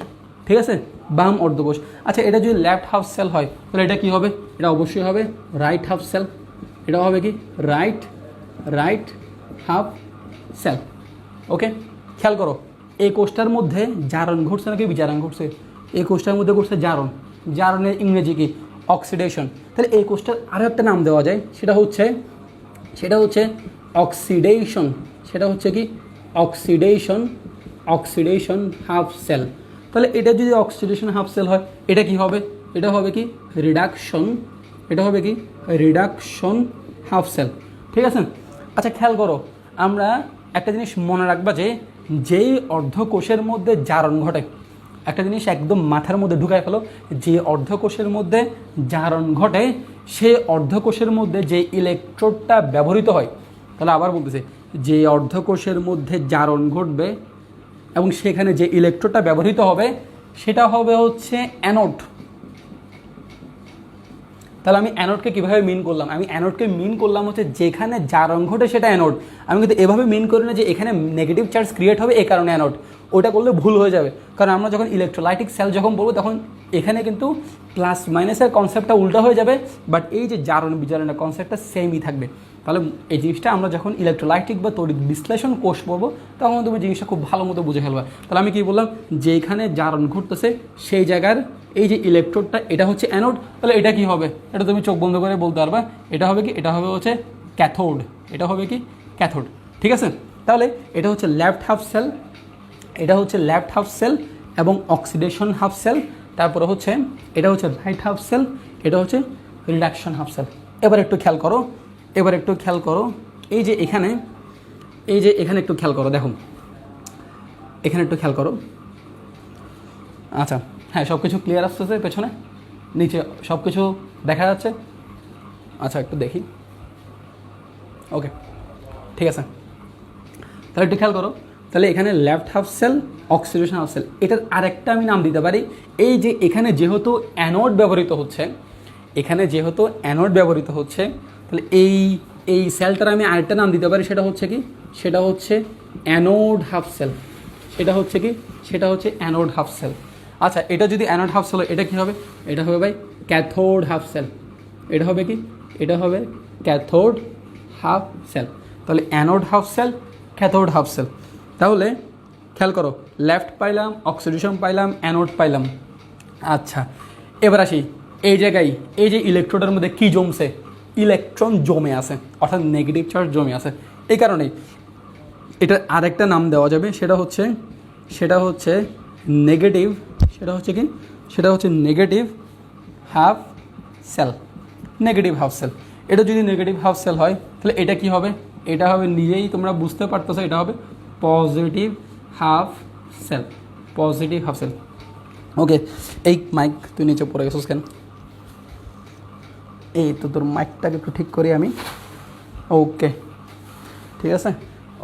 ঠিক আছে? বাম অর্ধকোষ। আচ্ছা এটা যদি লেফট হাফ সেল হয়, তাহলে এটা কি হবে? এটা অবশ্যই হবে রাইট হাফ সেল। এটা হবে কি? Right half sell. ওকে, খেয়াল করো, এই কোষটার মধ্যে জারণ ঘটছে নাকি বিজারণ ঘটছে? এই কোষটার মধ্যে ঘটছে জারণ। জারণের ইংরেজি কি? অক্সিডেশন। তাহলে এই কোষটার আরও একটা নাম দেওয়া যায়, সেটা হচ্ছে অক্সিডেশন। সেটা হচ্ছে কি? Oxidation half cell. তাহলে এটা যদি অক্সিডেশন হাফ সেল হয়, এটা কি হবে? এটা হবে কি? রিডাকশন। এটা হবে কি? রিডাকশন হাফ সেল, ঠিক আছে? আচ্ছা খেয়াল করো, আমরা একটা জিনিস মনে রাখবা, যে যেই অর্ধকোষের মধ্যে জারণ ঘটে, একটা জিনিস একদম মাথার মধ্যে ঢুকায় ফেলো, যে অর্ধকোষের মধ্যে জারণ ঘটে, সেই অর্ধকোষের মধ্যে যে ইলেকট্রোডটা ব্যবহৃত হয়, তাহলে আবার বলতেছে, যে অর্ধকোষের মধ্যে জারণ ঘটবে এবং সেখানে যে ইলেকট্রোডটা ব্যবহৃত হবে সেটা হবে হচ্ছে অ্যানোড। তাহলে আমি অ্যানোডকে কীভাবে মিন করলাম? আমি অ্যানোডকে মিন করলাম হচ্ছে যেখানে জারণ ঘটে সেটা অ্যানোড। আমি কিন্তু এভাবে মিন করি না যে এখানে নেগেটিভ চার্জ ক্রিয়েট হবে এই কারণে অ্যানোড, ওটা করলে ভুল হয়ে যাবে। কারণ আমরা যখন ইলেকট্রোলাইটিক সেল যখন বলবো, তখন এখানে কিন্তু প্লাস মাইনাসের কনসেপ্টটা উল্টা হয়ে যাবে, বাট এই যে জারণ বিজারণের কনসেপ্টটা সেমই থাকবে। তাহলে এই জিনিসটা আমরা যখন ইলেকট্রোলাইটিক বা তড়িৎ বিশ্লেষণ কোষ পড়বো, তখন তুমি জিনিসটা খুব ভালো মতো বুঝে ফেলবা। তাহলে আমি কি বললাম? যেখানে জারণ ঘটতেছে সেই জায়গার এই যে ইলেকট্রোডটা, এটা হচ্ছে অ্যানোড। তাহলে এটা কি হবে? এটা তুমি চোখ বন্ধ করে বলতে পারবা। এটা হবে কি? এটা হবে হচ্ছে ক্যাথোড। এটা হবে কি? ক্যাথোড, ঠিক আছে? তাহলে এটা হচ্ছে লেফট হাফ সেল, এটা হচ্ছে লেফট হাফ সেল এবং অক্সিডেশন হাফ সেল। তারপরে হচ্ছে এটা হচ্ছে রাইট হাফ সেল, এটা হচ্ছে রিডাকশন হাফ সেল। এবার একটু খেয়াল করো, এই যে এখানে একটু খেয়াল করো, দেখো এখানে একটু খেয়াল করো। আচ্ছা হ্যাঁ, সব কিছু ক্লিয়ার আসতেছে, পেছনে নিচে সব কিছু দেখা যাচ্ছে? আচ্ছা একটু দেখি। ওকে ঠিক আছে, তাহলে একটু খেয়াল করো। তাহলে এখানে left half cell, oxidation half cell, এটার আরেকটা আমি নাম দিতে পারি। এই যে এখানে যেহেতু অ্যানোড ব্যবহৃত হচ্ছে, তাহলে এই সেলটার আমি আরেকটা নাম দিতে পারি, সেটা হচ্ছে কি? সেটা হচ্ছে অ্যানোড হাফ সেল। সেটা হচ্ছে অ্যানোড হাফ সেল। আচ্ছা এটা যদি অ্যানোড হাফ সেল হয়, এটা কী হবে? এটা হবে ভাই ক্যাথোড হাফ সেল। এটা হবে কি? এটা হবে ক্যাথোড হাফ সেল। তাহলে anode half cell, cathode half cell. তাহলে খেয়াল করো, লেফট পাইলাম, অক্সিডেশন পাইলাম, অ্যানোড পাইলাম। আচ্ছা এবার আসি এই জায়গায়, এই যে ইলেকট্রোডের মধ্যে কি জমছে? ইলেকট্রন জমে আছে, অর্থাৎ নেগেটিভ চার্জ জমে আছে। এই কারণেই এটার আরেকটা নাম দেওয়া যাবে, সেটা হচ্ছে নেগেটিভ, সেটা হচ্ছে negative half cell. Negative half cell. এটা যদি নেগেটিভ হাফ সেল হয়, তাহলে এটা কি হবে? এটা হবে, নিজেই তোমরা বুঝতে পারতেছো, এটা হবে পজিটিভ হাফ সেল। ওকে, এই মাইক তুই নিচে পড়ে গেছিস কেন? এই তো তোর মাইকটাকে একটু ঠিক করি আমি। ওকে ঠিক আছে,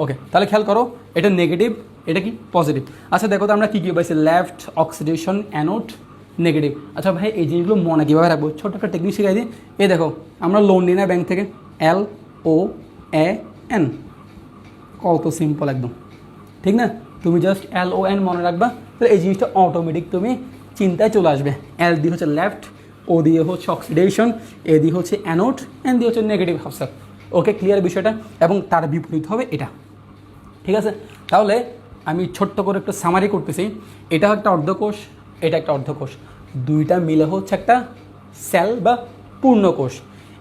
ওকে, তাহলে খেয়াল করো, এটা নেগেটিভ, এটা কি পজিটিভ। আচ্ছা দেখো তো আমরা কী কী পাইছি, লেফট অক্সিডেশন অ্যানোড নেগেটিভ। আচ্ছা ভাই এই জিনিসগুলো মনে কীভাবে রাখবো, ছোটো একটা টেকনিক শিখাই দিই। এই দেখো আমরা লোন নিই না ব্যাংক থেকে, LOAN, কত সিম্পল একদম, ঠিক না? তুমি জাস্ট LON মনে রাখবা, তাহলে এই জিনিসটা অটোমেটিক তুমি চিন্তায় চলে আসবে। L দিয়ে হচ্ছে লেফট, ও দিয়ে হচ্ছে অক্সিডেশন, এ দিয়ে হচ্ছে অ্যানোড, এন দিয়ে হচ্ছে নেগেটিভ হাফ সেল। ওকে, ক্লিয়ার বিষয়টা? এবং তার বিপরীত হবে এটা, ঠিক আছে? তাহলে আমি ছোট্ট করে একটু সামারি করতেছি। এটা একটা অর্ধকোষ, এটা একটা অর্ধকোষ, দুইটা মিলে হচ্ছে একটা সেল বা পূর্ণকোষ।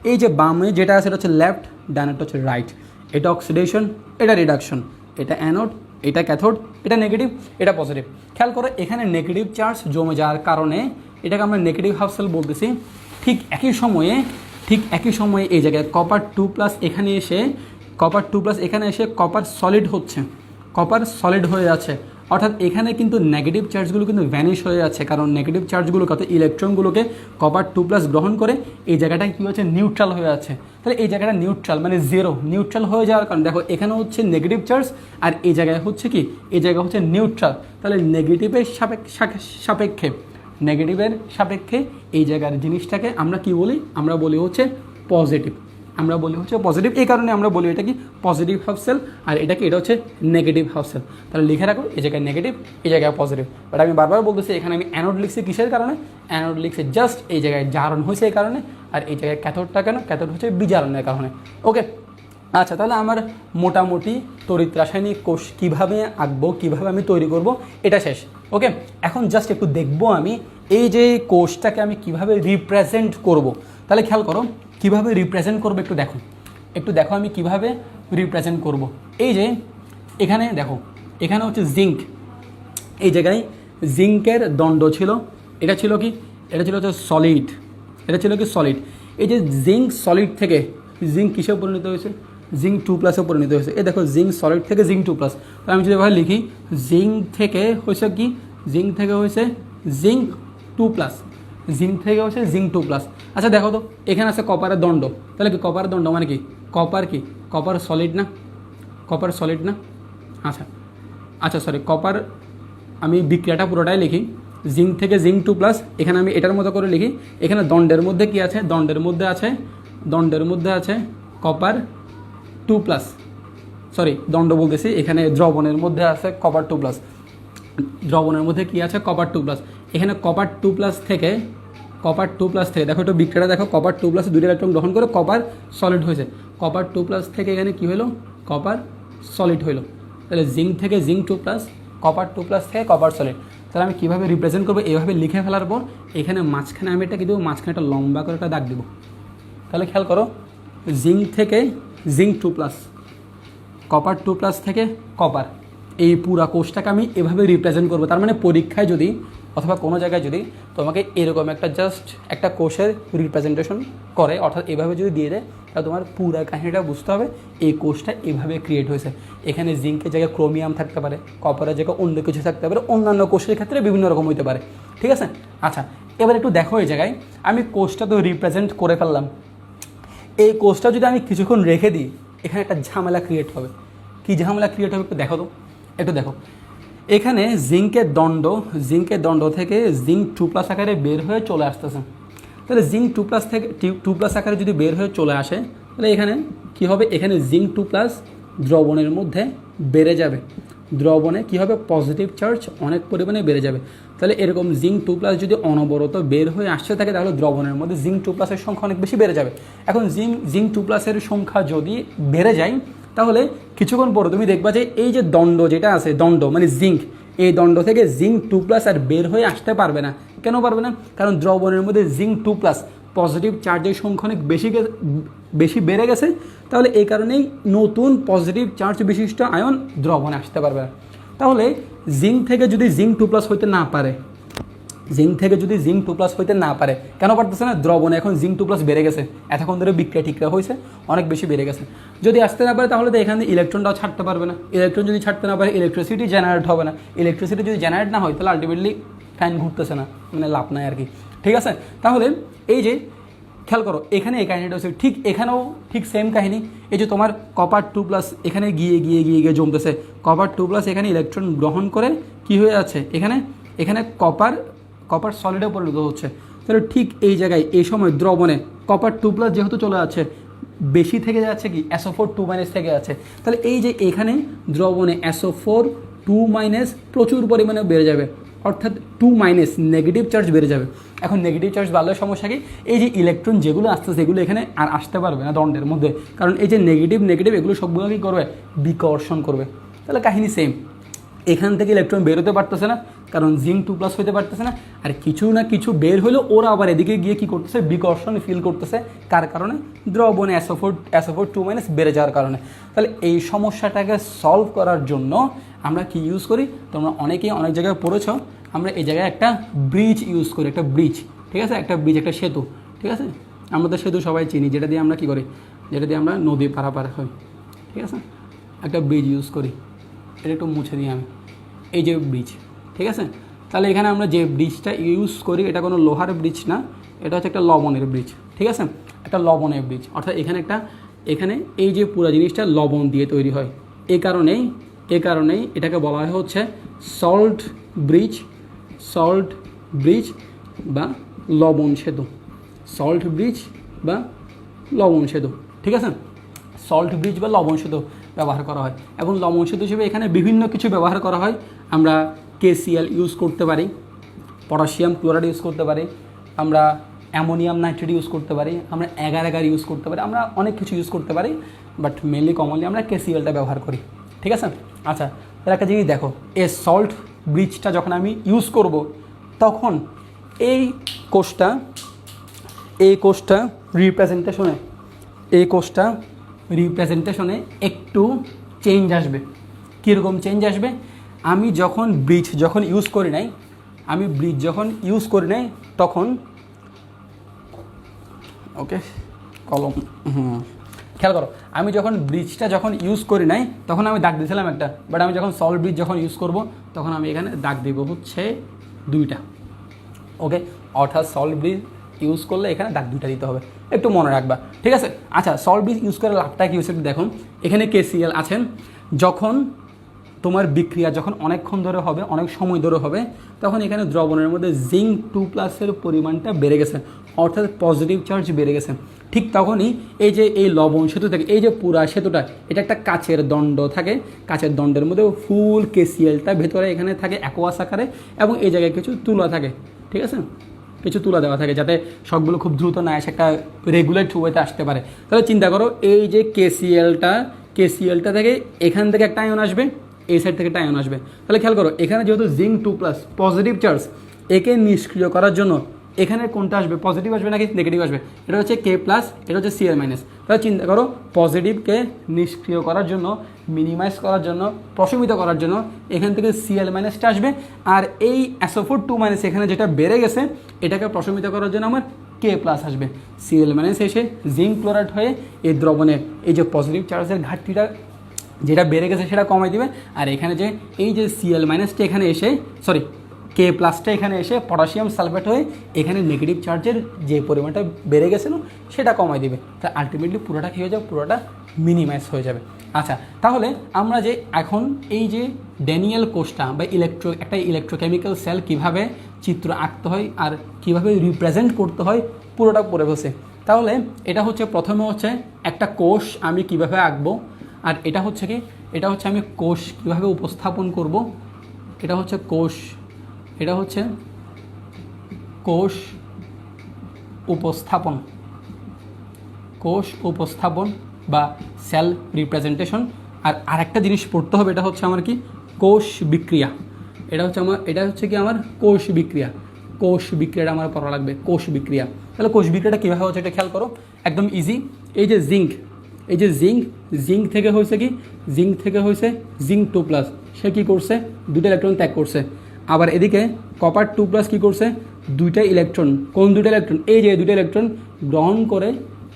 এই যে বামে যেটা আছে এটা হচ্ছে লেফট, ডানেরটা হচ্ছে রাইট। এটা অক্সিডেশন, এটা রিডাকশন, এটা অ্যানোড, এটা ক্যাথোড, এটা নেগেটিভ, এটা পজিটিভ। খেয়াল করে এখানে নেগেটিভ চার্জ জমে যাওয়ার কারণে এটাকে আমরা নেগেটিভ হাফ সেল বলতেছি। ঠিক একই সময়ে এই জায়গায় কপার 2+ এখানে এসে কপার সলিড হচ্ছে, কপার সলিড হয়ে যাচ্ছে। অর্থাৎ এখানে কিন্তু নেগেটিভ চার্জগুলো কিন্তু ভ্যানিশ হয়ে যাচ্ছে, কারণ নেগেটিভ চার্জগুলোকে অর্থাৎ ইলেকট্রনগুলোকে কপার 2+ গ্রহণ করে এই জায়গাটায় কী হচ্ছে, নিউট্রাল হয়ে যাচ্ছে। তাহলে এই জায়গাটা নিউট্রাল মানে জিরো, নিউট্রাল হয়ে যাওয়ার কারণ দেখো এখানে হচ্ছে নেগেটিভ চার্জ আর এই জায়গায় হচ্ছে কি, এই জায়গা হচ্ছে নিউট্রাল। তাহলে নেগেটিভের সাপেক্ষে এই জায়গার জিনিসটাকে আমরা কি বলি, আমরা বলি হচ্ছে পজিটিভ, এই কারণে আমরা বলি এটা কি পজিটিভ হাফ সেল, আর এটা হচ্ছে নেগেটিভ হাফ সেল। তাহলে লিখে রাখো, এই জায়গায় নেগেটিভ, এই জায়গায় পজিটিভ। বাট আমি বারবার বলতেছি এখানে আমি অ্যানোড লিখছি কিসের কারণে, অ্যানোড লিখছি জাস্ট এই জায়গায় জারণ হয়েছে এই কারণে, আর এই জায়গায় ক্যাথোডটা কেন, ক্যাথোড হচ্ছে বিজারণের কারণে। ওকে, আচ্ছা তাহলে আমার মোটামুটি তড়িৎ রাসায়নিক কোষ কীভাবে আঁকবো, কীভাবে আমি তৈরি করব, এটা শেষ। ওকে, এখন জাস্ট একটু দেখবো আমি এই যে কোষটাকে আমি কিভাবে রিপ্রেজেন্ট করব। তাহলে খেয়াল করো কীভাবে রিপ্রেজেন্ট করবো, একটু দেখো আমি কিভাবে রিপ্রেজেন্ট করব। এই যে এখানে দেখো, এখানে হচ্ছে জিঙ্ক, এই জায়গায় জিঙ্কের দণ্ড ছিল, এটা ছিল হচ্ছে সলিড, এই যে জিঙ্ক সলিড থেকে জিঙ্ক কিসে পরিণত হয়েছে, জিঙ্ক 2+ পরিণত হয়েছে। এই দেখো জিঙ্ক সলিড থেকে জিঙ্ক 2+। তাহলে আমি যদি এভাবে লিখি জিঙ্ক থেকে হয়েছে জিঙ্ক 2+। আচ্ছা দেখো তো এখানে আছে কপারের দণ্ড, তাহলে কি কপারের দণ্ড মানে কি, কপার সলিড না। আচ্ছা সরি, কপার, আমি বিক্রিয়াটা পুরোটাই লিখি, জিঙ্ক থেকে জিঙ্ক 2+। এখানে আমি এটার মতো করে লিখি, এখানে দণ্ডের মধ্যে কি আছে, দণ্ডের মধ্যে আছে কপার 2+, সরি দণ্ড বলতেছি, এখানে দ্রবণের মধ্যে আছে কপার 2+, দ্রবণের মধ্যে কি আছে কপার 2+। এখানে কপার 2+ থেকে দেখো একটু বিক্রিয়াটা দেখো, কপার 2+ 2 ইলেকট্রন গ্রহণ করে কপার সলিড হয়েছে, কপার 2+ থেকে এখানে কি হলো, কপার সলিড হইলো। তাহলে জিঙ্ক থেকে জিঙ্ক 2+, কপার 2+ থেকে কপার সলিড। তাহলে আমি কীভাবে রিপ্রেজেন্ট করবো, এইভাবে লিখে ফেলার পর এখানে মাঝখানে আমি এটা কি দেবো, মাঝখানে একটা লম্বা করে একটা দাগ দেবো। তাহলে খেয়াল করো জিঙ্ক থেকে জিঙ্ক 2+, কপার 2+ থেকে কপার, এই পুরা কোষটাকে আমি এভাবে রিপ্রেজেন্ট করবো। তার মানে পরীক্ষায় যদি অথবা কোনো জায়গায় যদি তোমাকে এরকম একটা কোষের রিপ্রেজেন্টেশন করে, অর্থাৎ এভাবে যদি দিয়ে দেয়, তাহলে তোমার পুরো কাহিনিটা বুঝতে হবে এই কোষটা এভাবে ক্রিয়েট হয়েছে। এখানে জিঙ্কের জায়গায় ক্রোমিয়াম থাকতে পারে, কপারের জায়গায় অন্য কিছু থাকতে পারে, অন্যান্য কোষের ক্ষেত্রে বিভিন্ন রকম হতে পারে, ঠিক আছে? আচ্ছা এবার একটু দেখো এই জায়গায় আমি কোষটা তো রিপ্রেজেন্ট করে ফেললাম, এই কোষটা যদি আমি কিছুক্ষণ রেখে দিই এখানে একটা ঝামেলা ক্রিয়েট হবে। কী ঝামেলা ক্রিয়েট হবে একটু দেখো এখানে জিঙ্কের দণ্ড থেকে জিঙ্ক 2+ আকারে বের হয়ে চলে আসতেছে। তাহলে জিঙ্ক 2+ থেকে 2+ আকারে যদি বের হয়ে চলে আসে, তাহলে এখানে কি হবে, এখানে জিঙ্ক 2+ দ্রবণের মধ্যে বেড়ে যাবে, দ্রবণে কী হবে, পজিটিভ চার্জ অনেক পরিমাণে বেড়ে যাবে। তাহলে এরকম জিঙ্ক 2+ যদি অনবরত বের হয়ে আসতে থাকে, তাহলে দ্রবণের মধ্যে জিঙ্ক 2+-এর সংখ্যা অনেক বেশি বেড়ে যাবে। এখন জিঙ্ক 2+-এর সংখ্যা যদি বেড়ে যায়, তাহলে কিছুক্ষণ পরে তুমি দেখবা যে এই যে দণ্ড যেটা আছে, দণ্ড মানে জিঙ্ক, এই দণ্ড থেকে জিঙ্ক 2+ আর বের হয়ে আসতে পারবে না। কেন পারবে না? কারণ দ্রবণের মধ্যে জিঙ্ক 2+ পজিটিভ চার্জের সংখ্যা অনেক বেশি বেড়ে গেছে। তাহলে এই কারণেই নতুন পজিটিভ চার্জ বিশিষ্ট আয়ন দ্রবণে আসতে পারবে না। তাহলে জিঙ্ক থেকে যদি জিঙ্ক 2+ হইতে না পারে, কেন পারতেছে না? দ্রবণে এখন জিঙ্ক 2+ বেড়ে গেছে, এতক্ষণ ধরে বিক্রিয়া ঠিকরা হয়েছে, অনেক বেশি বেড়ে গেছে। যদি আসতে না পারে তাহলে তো এখানে ইলেকট্রনটাও ছাড়তে পারবে না, ইলেকট্রন যদি ছাড়তে না পারে ইলেকট্রিসিটি জেনারেট হবে না, ইলেকট্রিসিটি যদি জেনারেট না হয় তাহলে আলটিমেটলি ফ্যান ঘুরতেছে না, মানে লাভ নাই আর কি, ঠিক আছে? তাহলে এই যে খেয়াল করো এখানে এই কাহিনিটা হচ্ছে ঠিক এখানেও ঠিক সেম কাহিনী। এই যে তোমার কপার 2+ এখানে গিয়ে গিয়ে গিয়ে গিয়ে জমতেছে, কপার 2+ এখানে ইলেকট্রন গ্রহণ করে কি হয়ে যাচ্ছে, এখানে এখানে কপার সলিডে পরিণত হচ্ছে। তাহলে ঠিক এই জায়গায় এই সময় দ্রবণে কপার 2+ যেহেতু চলে যাচ্ছে, বেশি থেকে যাচ্ছে কি SO4 2- থেকে যাচ্ছে। তাহলে এই যে এখানে দ্রবণে SO4 2- প্রচুর পরিমাণে বেড়ে যাবে, অর্থাৎ 2- নেগেটিভ চার্জ বেড়ে যাবে। এখন নেগেটিভ চার্জ বাড়লে সমস্যা কি, এই যে ইলেকট্রন যেগুলো আসতেছে এগুলো এখানে আর আসতে পারবে না দণ্ডের মধ্যে, কারণ এই যে নেগেটিভ এগুলো সবগুলো কী করবে, বিকর্ষণ করবে। তাহলে কাহিনী সেম, এখান থেকে ইলেকট্রন বেরোতে পারতেছে না, কারণ জিঙ্ক 2+ হতে পারতেছে না, আর কিছু না কিছু বের হলেও ওরা আবার এদিকে গিয়ে কী করতেছে, বিকর্ষণ ফিল করতেছে। কার কারণে, দ্রবণে SO4 2- বেড়ে যাওয়ার কারণে। তাহলে এই সমস্যাটাকে সলভ করার জন্য আমরা কি ইউজ করি, তোমরা অনেকেই অনেক জায়গায় পড়েছ, আমরা এই জায়গায় একটা ব্রিজ ইউজ করি, একটা ব্রিজ, ঠিক আছে, একটা ব্রিজ, একটা সেতু, ঠিক আছে। আমরা তো সেতু সবাই চিনি, যেটা দিয়ে আমরা কী করি, যেটা দিয়ে আমরা নদী পারাপার হই, ঠিক আছে। একটা ব্রিজ ইউজ করি, এটা একটু মুছে দিই আমি, এই যে ব্রিজ, ঠিক আছে। তাহলে এখানে আমরা যে ব্রিজটা ইউজ করি এটা কোনো লোহার ব্রিজ না, এটা হচ্ছে একটা লবণের ব্রিজ, ঠিক আছে, একটা লবণের ব্রিজ। অর্থাৎ এখানে এই যে পুরো জিনিসটা লবণ দিয়ে তৈরি হয়, এই কারণেই এটাকে বলা হয় হচ্ছে সল্ট ব্রিজ বা লবণ সেতু, সল্ট ব্রিজ বা লবণ সেতু, ঠিক আছে। সল্ট ব্রিজ বা লবণ সেতু ব্যবহার করা হয়। এবং লবণ সেতু হিসেবে এখানে বিভিন্ন কিছু ব্যবহার করা হয়। আমরা KCl ইউজ করতে পারি, পটাশিয়াম ক্লোরাইড ইউজ করতে পারি, আমরা অ্যামোনিয়াম নাইট্রেট ইউজ করতে পারি, আমরা এগার ইউজ করতে পারি, আমরা অনেক কিছু ইউজ করতে পারি, বাট মেনলি কমনলি আমরা KClটা ব্যবহার করি, ঠিক আছে। আচ্ছা, তাহলে একটা জিনিস দেখো, এই সল্ট ব্রিজটা যখন আমি ইউজ করব তখন এই কোষটা রিপ্রেজেন্টেশনে একটু চেঞ্জ আসবে। কীরকম চেঞ্জ আসবে, আমি যখন ব্রিজ ইউজ করি নাই তখন ওকে কলম খেয়াল করো, আমি যখন ব্রিজটা ইউজ করি নাই তখন আমি দাগ দিয়েছিলাম একটা, বাট আমি যখন সল্ট ব্রিজ ইউজ করব তখন আমি এখানে দাগ দেবো হচ্ছে 2টা। ওকে, অর্থাৎ সল্ট ব্রিজ ইউজ করলে এখানে দাগ 2টা দিতে হবে, একটু মনে রাখবা, ঠিক আছে। আচ্ছা, সল্ট ব্রিজ ইউজ করে লাভটা কি হচ্ছে দেখো, এখানে KCl আছেন, যখন তোমার বিক্রিয়া অনেকক্ষণ ধরে হবে, অনেক সময় ধরে হবে, তখন এখানে দ্রবণের মধ্যে জিঙ্ক 2+ পরিমাণটা বেড়ে গেছে, অর্থাৎ পজিটিভ চার্জ বেড়ে গেছে। ঠিক তখনই এই লবণ সেতু থেকে এই যে পুরা সেতুটা, এটা একটা কাচের দণ্ড থাকে, কাচের দণ্ডের মধ্যে ফুল KClটা ভেতরে এখানে থাকে অ্যাকোয়াস আকারে, এবং এই জায়গায় কিছু তুলা থাকে, ঠিক আছে, কিছু তুলা দেওয়া থাকে যাতে সবগুলো খুব দ্রুত না এসে একটা রেগুলার ওয়েতে আসতে পারে। তাহলে চিন্তা করো, এই যে KClটা থেকে এখান থেকে একটা আয়ন আসবে, এই সাইড থেকে একটা আয়ন আসবে। তাহলে খেয়াল করো, এখানে যেহেতু জিঙ্ক 2+ পজিটিভ চার্জ, একে নিষ্ক্রিয় করার জন্য এখানে কোনটা আসবে, পজিটিভ আসবে নাকি নেগেটিভ আসবে, এটা হচ্ছে K+, এটা হচ্ছে Cl-। তাহলে চিন্তা করো, পজিটিভকে নিষ্ক্রিয় করার জন্য, মিনিমাইজ করার জন্য, প্রশমিত করার জন্য এখান থেকে Cl- আসবে, আর এই SO4 2- এখানে যেটা বেড়ে গেছে এটাকে প্রশমিত করার জন্য আমার K+ আসবে। Cl- এসে জিঙ্ক ক্লোরাইড হয়ে এই দ্রবণের এই যে পজিটিভ চার্জের ঘাটতিটা যেটা বেড়ে গেছে সেটা কমাই দিবে, আর এখানে যে এই যে Cl- এখানে এসে K+টা এখানে এসে পটাশিয়াম সালফেট হয়ে এখানে নেগেটিভ চার্জের যে পরিমাণটা বেড়ে গেছিলো সেটা কমাই দিবে। তা আলটিমেটলি পুরোটা কী হয়ে যাবে, পুরোটা মিনিমাইজ হয়ে যাবে। আচ্ছা, তাহলে আমরা যে এখন এই যে ড্যানিয়েল কোষটা বা একটা ইলেকট্রোকেমিক্যাল সেল কীভাবে চিত্র আঁকতে হয় আর কীভাবে রিপ্রেজেন্ট করতে হয় পুরোটা পড়ে বসে। তাহলে এটা হচ্ছে প্রথমে হচ্ছে একটা কোষ আমি কিভাবে আঁকবো, আর এটা হচ্ছে আমি কোষ কীভাবে উপস্থাপন করব, এটা হচ্ছে কোষ উপস্থাপন বা সেল রিপ্রেজেন্টেশন। আর আরেকটা জিনিস পড়তে হবে, এটা হচ্ছে আমার কি, কোষ বিক্রিয়া। এটা হচ্ছে আমার কোষ বিক্রিয়াটা আমার করা লাগবে, কোষ বিক্রিয়া। তাহলে কোষ বিক্রিয়াটা কীভাবে হচ্ছে এটা খেয়াল করো, একদম ইজি। এই যে জিঙ্ক থেকে হয়েছে জিঙ্ক 2+, সে কী করছে, 2টা ইলেকট্রন ত্যাগ করছে। আবার এদিকে কপার 2+ কী করছে, 2টা ইলেকট্রন, কোন 2টা ইলেকট্রন, এই যে 2টা ইলেকট্রন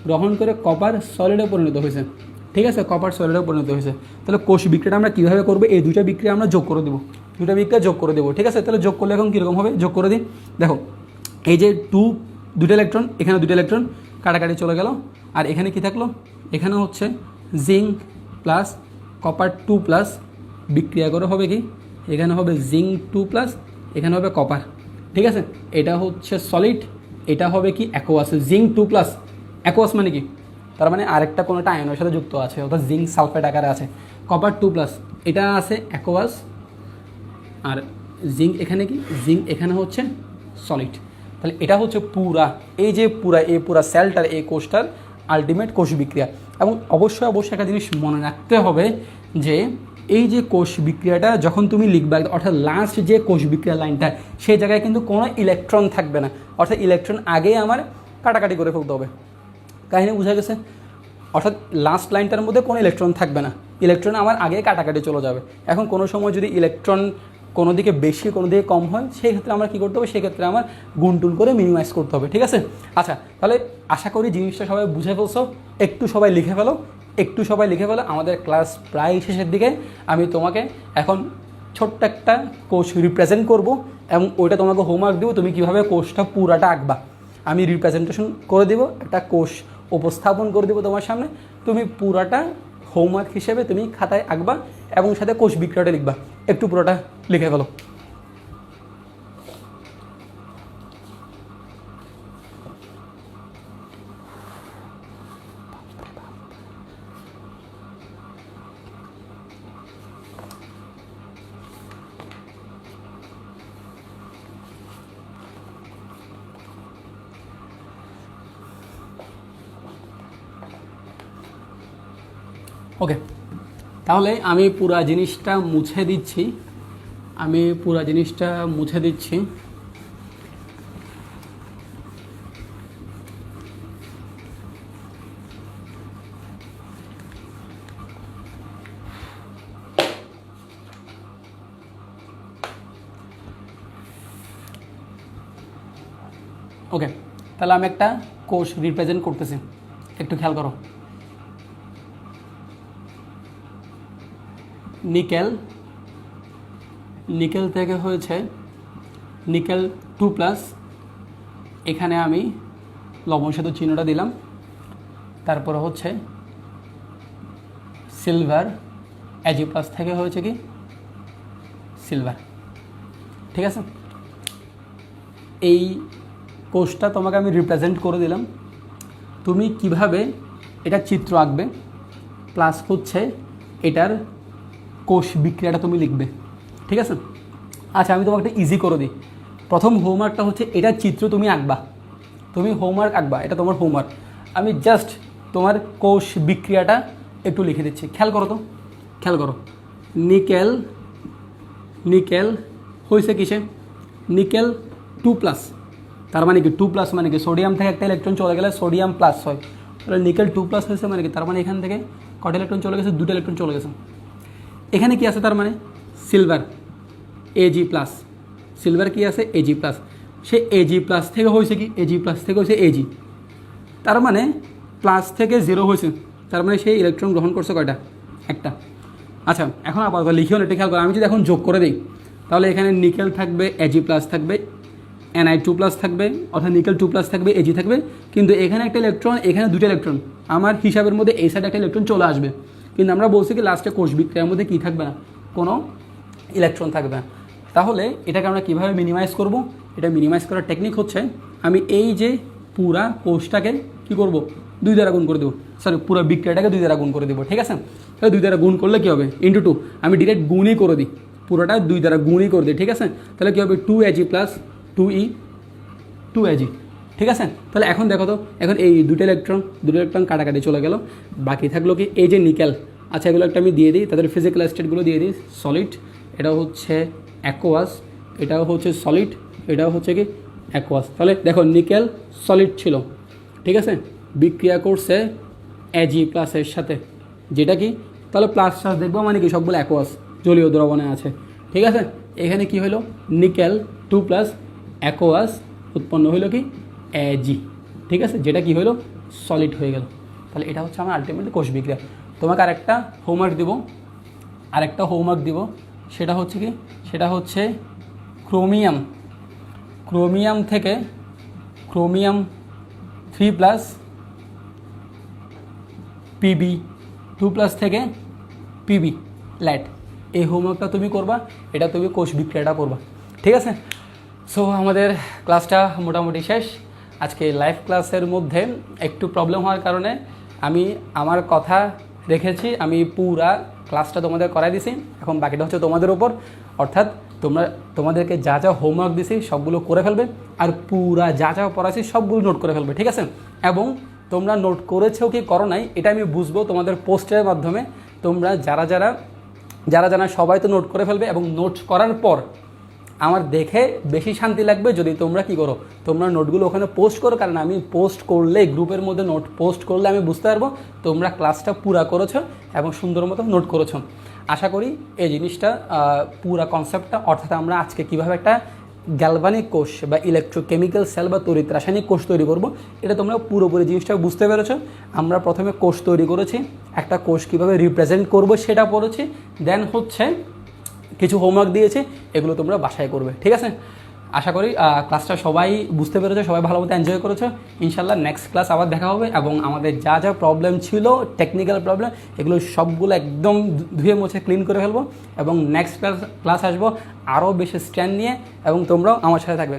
গ্রহণ করে কপার সলিডে পরিণত হয়েছে, ঠিক আছে, কপার সলিডে পরিণত হয়েছে। তাহলে কোষ বিক্রিয়াটা আমরা কীভাবে করবো, এই 2টা বিক্রিয়া আমরা যোগ করে দেবো, ঠিক আছে। তাহলে যোগ করলে এখন কীরকম হবে, যোগ করে দিই। দেখো, এই যে 2টা ইলেকট্রন, এখানে 2টা ইলেকট্রন, কাটাকাটি চলে গেল। আর এখানে কি থাকলো, এখানে হচ্ছে জিঙ্ক প্লাস কপার 2 প্লাস বিক্রিয়া করে হবে কি, এখানে হবে জিঙ্ক 2 প্লাস, এখানে হবে কপার। ঠিক আছে, এটা হচ্ছে সলিড, এটা হবে কি অ্যাকোয়াস। জিঙ্ক 2 প্লাস অ্যাকোয়াস মানে কি, তার মানে আরেকটা কোনো একটা আয়নের সাথে যুক্ত আছে, অর্থাৎ জিঙ্ক সালফেট আকারে আছে। কপার 2 প্লাস এটা আছে অ্যাকোয়াস, আর জিঙ্ক এখানে কি, জিঙ্ক এখানে হচ্ছে সলিড। তাহলে এটা হচ্ছে পুরা এই যে পুরা সেলটার, এই কোষটার আলটিমেট কোষ বিক্রিয়া। এবং অবশ্যই একটা জিনিস মনে রাখতে হবে যে এই যে কোষ বিক্রিয়াটা যখন তুমি লিখবা, অর্থাৎ লাস্ট যে কোষ বিক্রিয়া লাইনটা, সেই জায়গায় কিন্তু কোনো ইলেকট্রন থাকবে না, অর্থাৎ ইলেকট্রন আগেই আমার কাটাকাটি করে ফেলতে হবে। কাহিনী বুঝা গেছে? অর্থাৎ লাস্ট লাইনটার মধ্যে কোনো ইলেকট্রন থাকবে না, ইলেকট্রন আমার আগে কাটাকাটি চলে যাবে। এখন কোনো সময় যদি ইলেকট্রন কোনো দিকে বেশি কোনো দিকে কম হয়, সেই ক্ষেত্রে আমরা কী করতে হবে, সেই ক্ষেত্রে আমার গুণটুল করে মিনিমাইজ করতে হবে। ঠিক আছে? আচ্ছা, তাহলে আশা করি জিনিসটা সবাই বুঝে ফেলছো। একটু সবাই লিখে ফেলো। আমাদের ক্লাস প্রায় শেষের দিকে। আমি তোমাকে এখন ছোট্ট একটা কোষ রিপ্রেজেন্ট করব এবং ওইটা তোমাকে হোমওয়ার্ক দেবো, তুমি কীভাবে কোষটা পুরাটা আঁকবা। আমি রিপ্রেজেন্টেশন করে দেবো, একটা কোষ উপস্থাপন করে দেবো তোমার সামনে, তুমি পুরাটা হোমওয়ার্ক হিসেবে তুমি খাতায় আঁকবা এবং সাথে কোষ বিক্রিয়াটা লিখবা। একটু পুরোটা লিখে ফেলো। ওকে, তাহলে আমি পুরা জিনিসটা মুছে দিচ্ছি। ওকে, তাহলে আমি একটা কোষ রিপ্রেজেন্ট করতেছি, একটু খেয়াল করো। নিকেল থেকে হয়েছে নিকেল 2 প্লাস, এখানে আমি লবণ সেতু চিহ্নটা দিলাম। তারপরে হচ্ছে সিলভার, Ag+ থেকে হয়েছে কি সিলভার। ঠিক আছে, এই কোষটা তোমাকে আমি রিপ্রেজেন্ট করে দিলাম। তুমি কিভাবে এটা চিত্র আঁকবে, প্লাস হচ্ছে এটার কোষ বিক্রিয়াটা তুমি লিখবে। ঠিক আছে? আচ্ছা, আমি তোমাকে একটা ইজি করে দিই। প্রথম হোমওয়ার্কটা হচ্ছে এটার চিত্র তুমি আঁকবা, এটা তোমার হোমওয়ার্ক। আমি জাস্ট তোমার কোষ বিক্রিয়াটা একটু লিখে দিচ্ছি, খেয়াল করো। নিকেল হয়েছে কিসে, নিকেল 2 প্লাস, তার মানে কি 2 প্লাস মানে কি সোডিয়াম থেকে একটা ইলেকট্রন চলে গেলে সোডিয়াম প্লাস হয়, তাহলে নিকেল 2 প্লাস হয়েছে মানে কি, তার মানে এখান থেকে কটা ইলেকট্রন চলে গেছে, 2টা ইলেকট্রন চলে গেছে। এখানে কি আছে, তার মানে সিলভার Ag+, সিলভার কি আছে Ag+, সে Ag+ থেকে হয়েছে কি, Ag+ থেকে হয়েছে Ag, তার মানে প্লাস থেকে 0 হয়েছে, তার মানে সেই ইলেকট্রন গ্রহণ করছে কয়টা, একটা। আচ্ছা, এখন আপাতত লিখিও না, এটা খেয়াল করো। আমি যদি এখন যোগ করে দিই, তাহলে এখানে নিকেল থাকবে, Ag+ থাকবে, Ni2+ থাকবে, অর্থাৎ নিকেল 2 প্লাস থাকবে, Ag থাকবে, কিন্তু এখানে একটা ইলেকট্রন, এখানে 2টা ইলেকট্রন, আমার হিসাবের মধ্যে এই সাইডে একটা ইলেকট্রন চলে আসবে, কিন্তু আমরা বলছি কি লাস্টে কোষ বিক্রিয়ার মধ্যে কী থাকবে না, কোনো ইলেকট্রন থাকবে না। তাহলে এটাকে আমরা কীভাবে মিনিমাইজ করব, এটা মিনিমাইজ করার টেকনিক হচ্ছে, আমি এই যে পুরা কোষটাকে কী করব, 2 দ্বারা গুণ করে দেবো, পুরো বিক্রিয়াটাকে 2 দ্বারা গুণ করে দেবো। ঠিক আছে? তাহলে 2 দ্বারা গুণ করলে কী হবে, × 2, আমি ডিরেক্ট গুণই করে দিই, পুরোটা 2 দ্বারা গুণই করে দিই। ঠিক আছে? তাহলে কী হবে, 2Ag + 2E 2Ag। ঠিক আছে? তাহলে এখন দেখো তো, এখন এই 2টা ইলেকট্রন কাটাকাটি চলে গেল, বাকি থাকলো কি এই যে নিকেল। আচ্ছা, এগুলো একটা আমি দিয়ে দিই, তাদের ফিজিক্যাল স্টেটগুলো দিয়ে দিই। সলিড, এটাও হচ্ছে অ্যাকোয়াস, এটাও হচ্ছে সলিড, এটাও হচ্ছে কি অ্যাকোয়াস। তাহলে দেখো নিকেল সলিড ছিল, ঠিক আছে, বিক্রিয়া করছে Ag+ এর সাথে, যেটা কি, তাহলে প্লাস চার্জ দেখবো মানে কি সবগুলো অ্যাকোয়াস, জলীয় দ্রবণে আছে। ঠিক আছে? এখানে কি হলো, নিকেল 2 প্লাস অ্যাকোয়াস উৎপন্ন হইল কি Ag। ঠিক আছে? যেটা কি হইলো, সলিড হয়ে গেল। তাহলে এটা হচ্ছে আমার আলটিমেটলি কোষ বিক্রিয়া। তোমাকে আরেকটা হোমওয়ার্ক দিব, সেটা হচ্ছে কি, সেটা হচ্ছে ক্রোমিয়াম থেকে ক্রোমিয়াম 3 প্লাস পিবি 2+ থেকে পিবি ল্যাট, এই হোমওয়ার্কটা তুমি করবা, এটা তুমি কোষ বিক্রিয়াটা করবা, ঠিক আছে? সো আমাদের ক্লাসটা মোটামুটি শেষ। আজকে লাইভ ক্লাসের মধ্যে একটু প্রবলেম হওয়ার কারণে আমি আমার কথা রেখেছি, আমি পুরা ক্লাসটা তোমাদের করাই দিছি। এখন বাকিটা হচ্ছে তোমাদের উপর, অর্থাৎ তোমাদেরকে যা যা হোমওয়ার্ক দিছি সবগুলো করে ফেলবে, আর পুরা যা যা পড়াচ্ছি সবগুলো নোট করে ফেলবে, ঠিক আছে? এবং তোমরা নোট করেছো কি করো নাই এটা আমি বুঝবো তোমাদের পোস্টের মাধ্যমে। তোমরা যারা যারা সবাই তো নোট করে ফেলবে, এবং নোট করার পর আমার দেখে বেশি শান্তি লাগবে যদি তোমরা কি করো, তোমরা নোটগুলো ওখানে পোস্ট করো। কারণ আমি পোস্ট করলে, গ্রুপের মধ্যে নোট পোস্ট করলে আমি বুঝতে পারবো তোমরা ক্লাসটা পুরা করেছো এবং সুন্দর মতো নোট করেছো। আশা করি এই জিনিসটা পুরা কনসেপ্টটা, অর্থাৎ আমরা আজকে কীভাবে একটা গ্যালভানিক কোষ বা ইলেকট্রোকেমিক্যাল সেল বা তড়িৎ রাসায়নিক কোষ তৈরি করব, এটা তোমরা পুরোপুরি জিনিসটা বুঝতে পেরেছো। আমরা প্রথমে কোষ তৈরি করেছি, একটা কোষ কীভাবে রিপ্রেজেন্ট করব সেটা পড়েছি, দেন হচ্ছে কিছু হোমওয়ার্ক দিয়েছি, এগুলো তোমরা বাসায় করবে, ঠিক আছে? আশা করি ক্লাসটা সবাই বুঝতে পেরেছো, সবাই ভালো মতো এনজয় করেছো। ইনশাল্লাহ নেক্সট ক্লাস আবার দেখা হবে, এবং আমাদের যা যা প্রবলেম ছিল, টেকনিক্যাল প্রবলেম, এগুলো সবগুলো একদম ধুয়ে মুছে ক্লিন করে ফেলবো, এবং নেক্সট ক্লাস আসবো আরও বেশি স্ট্যান্ড নিয়ে, এবং তোমরাও আমার সাথে থাকবে।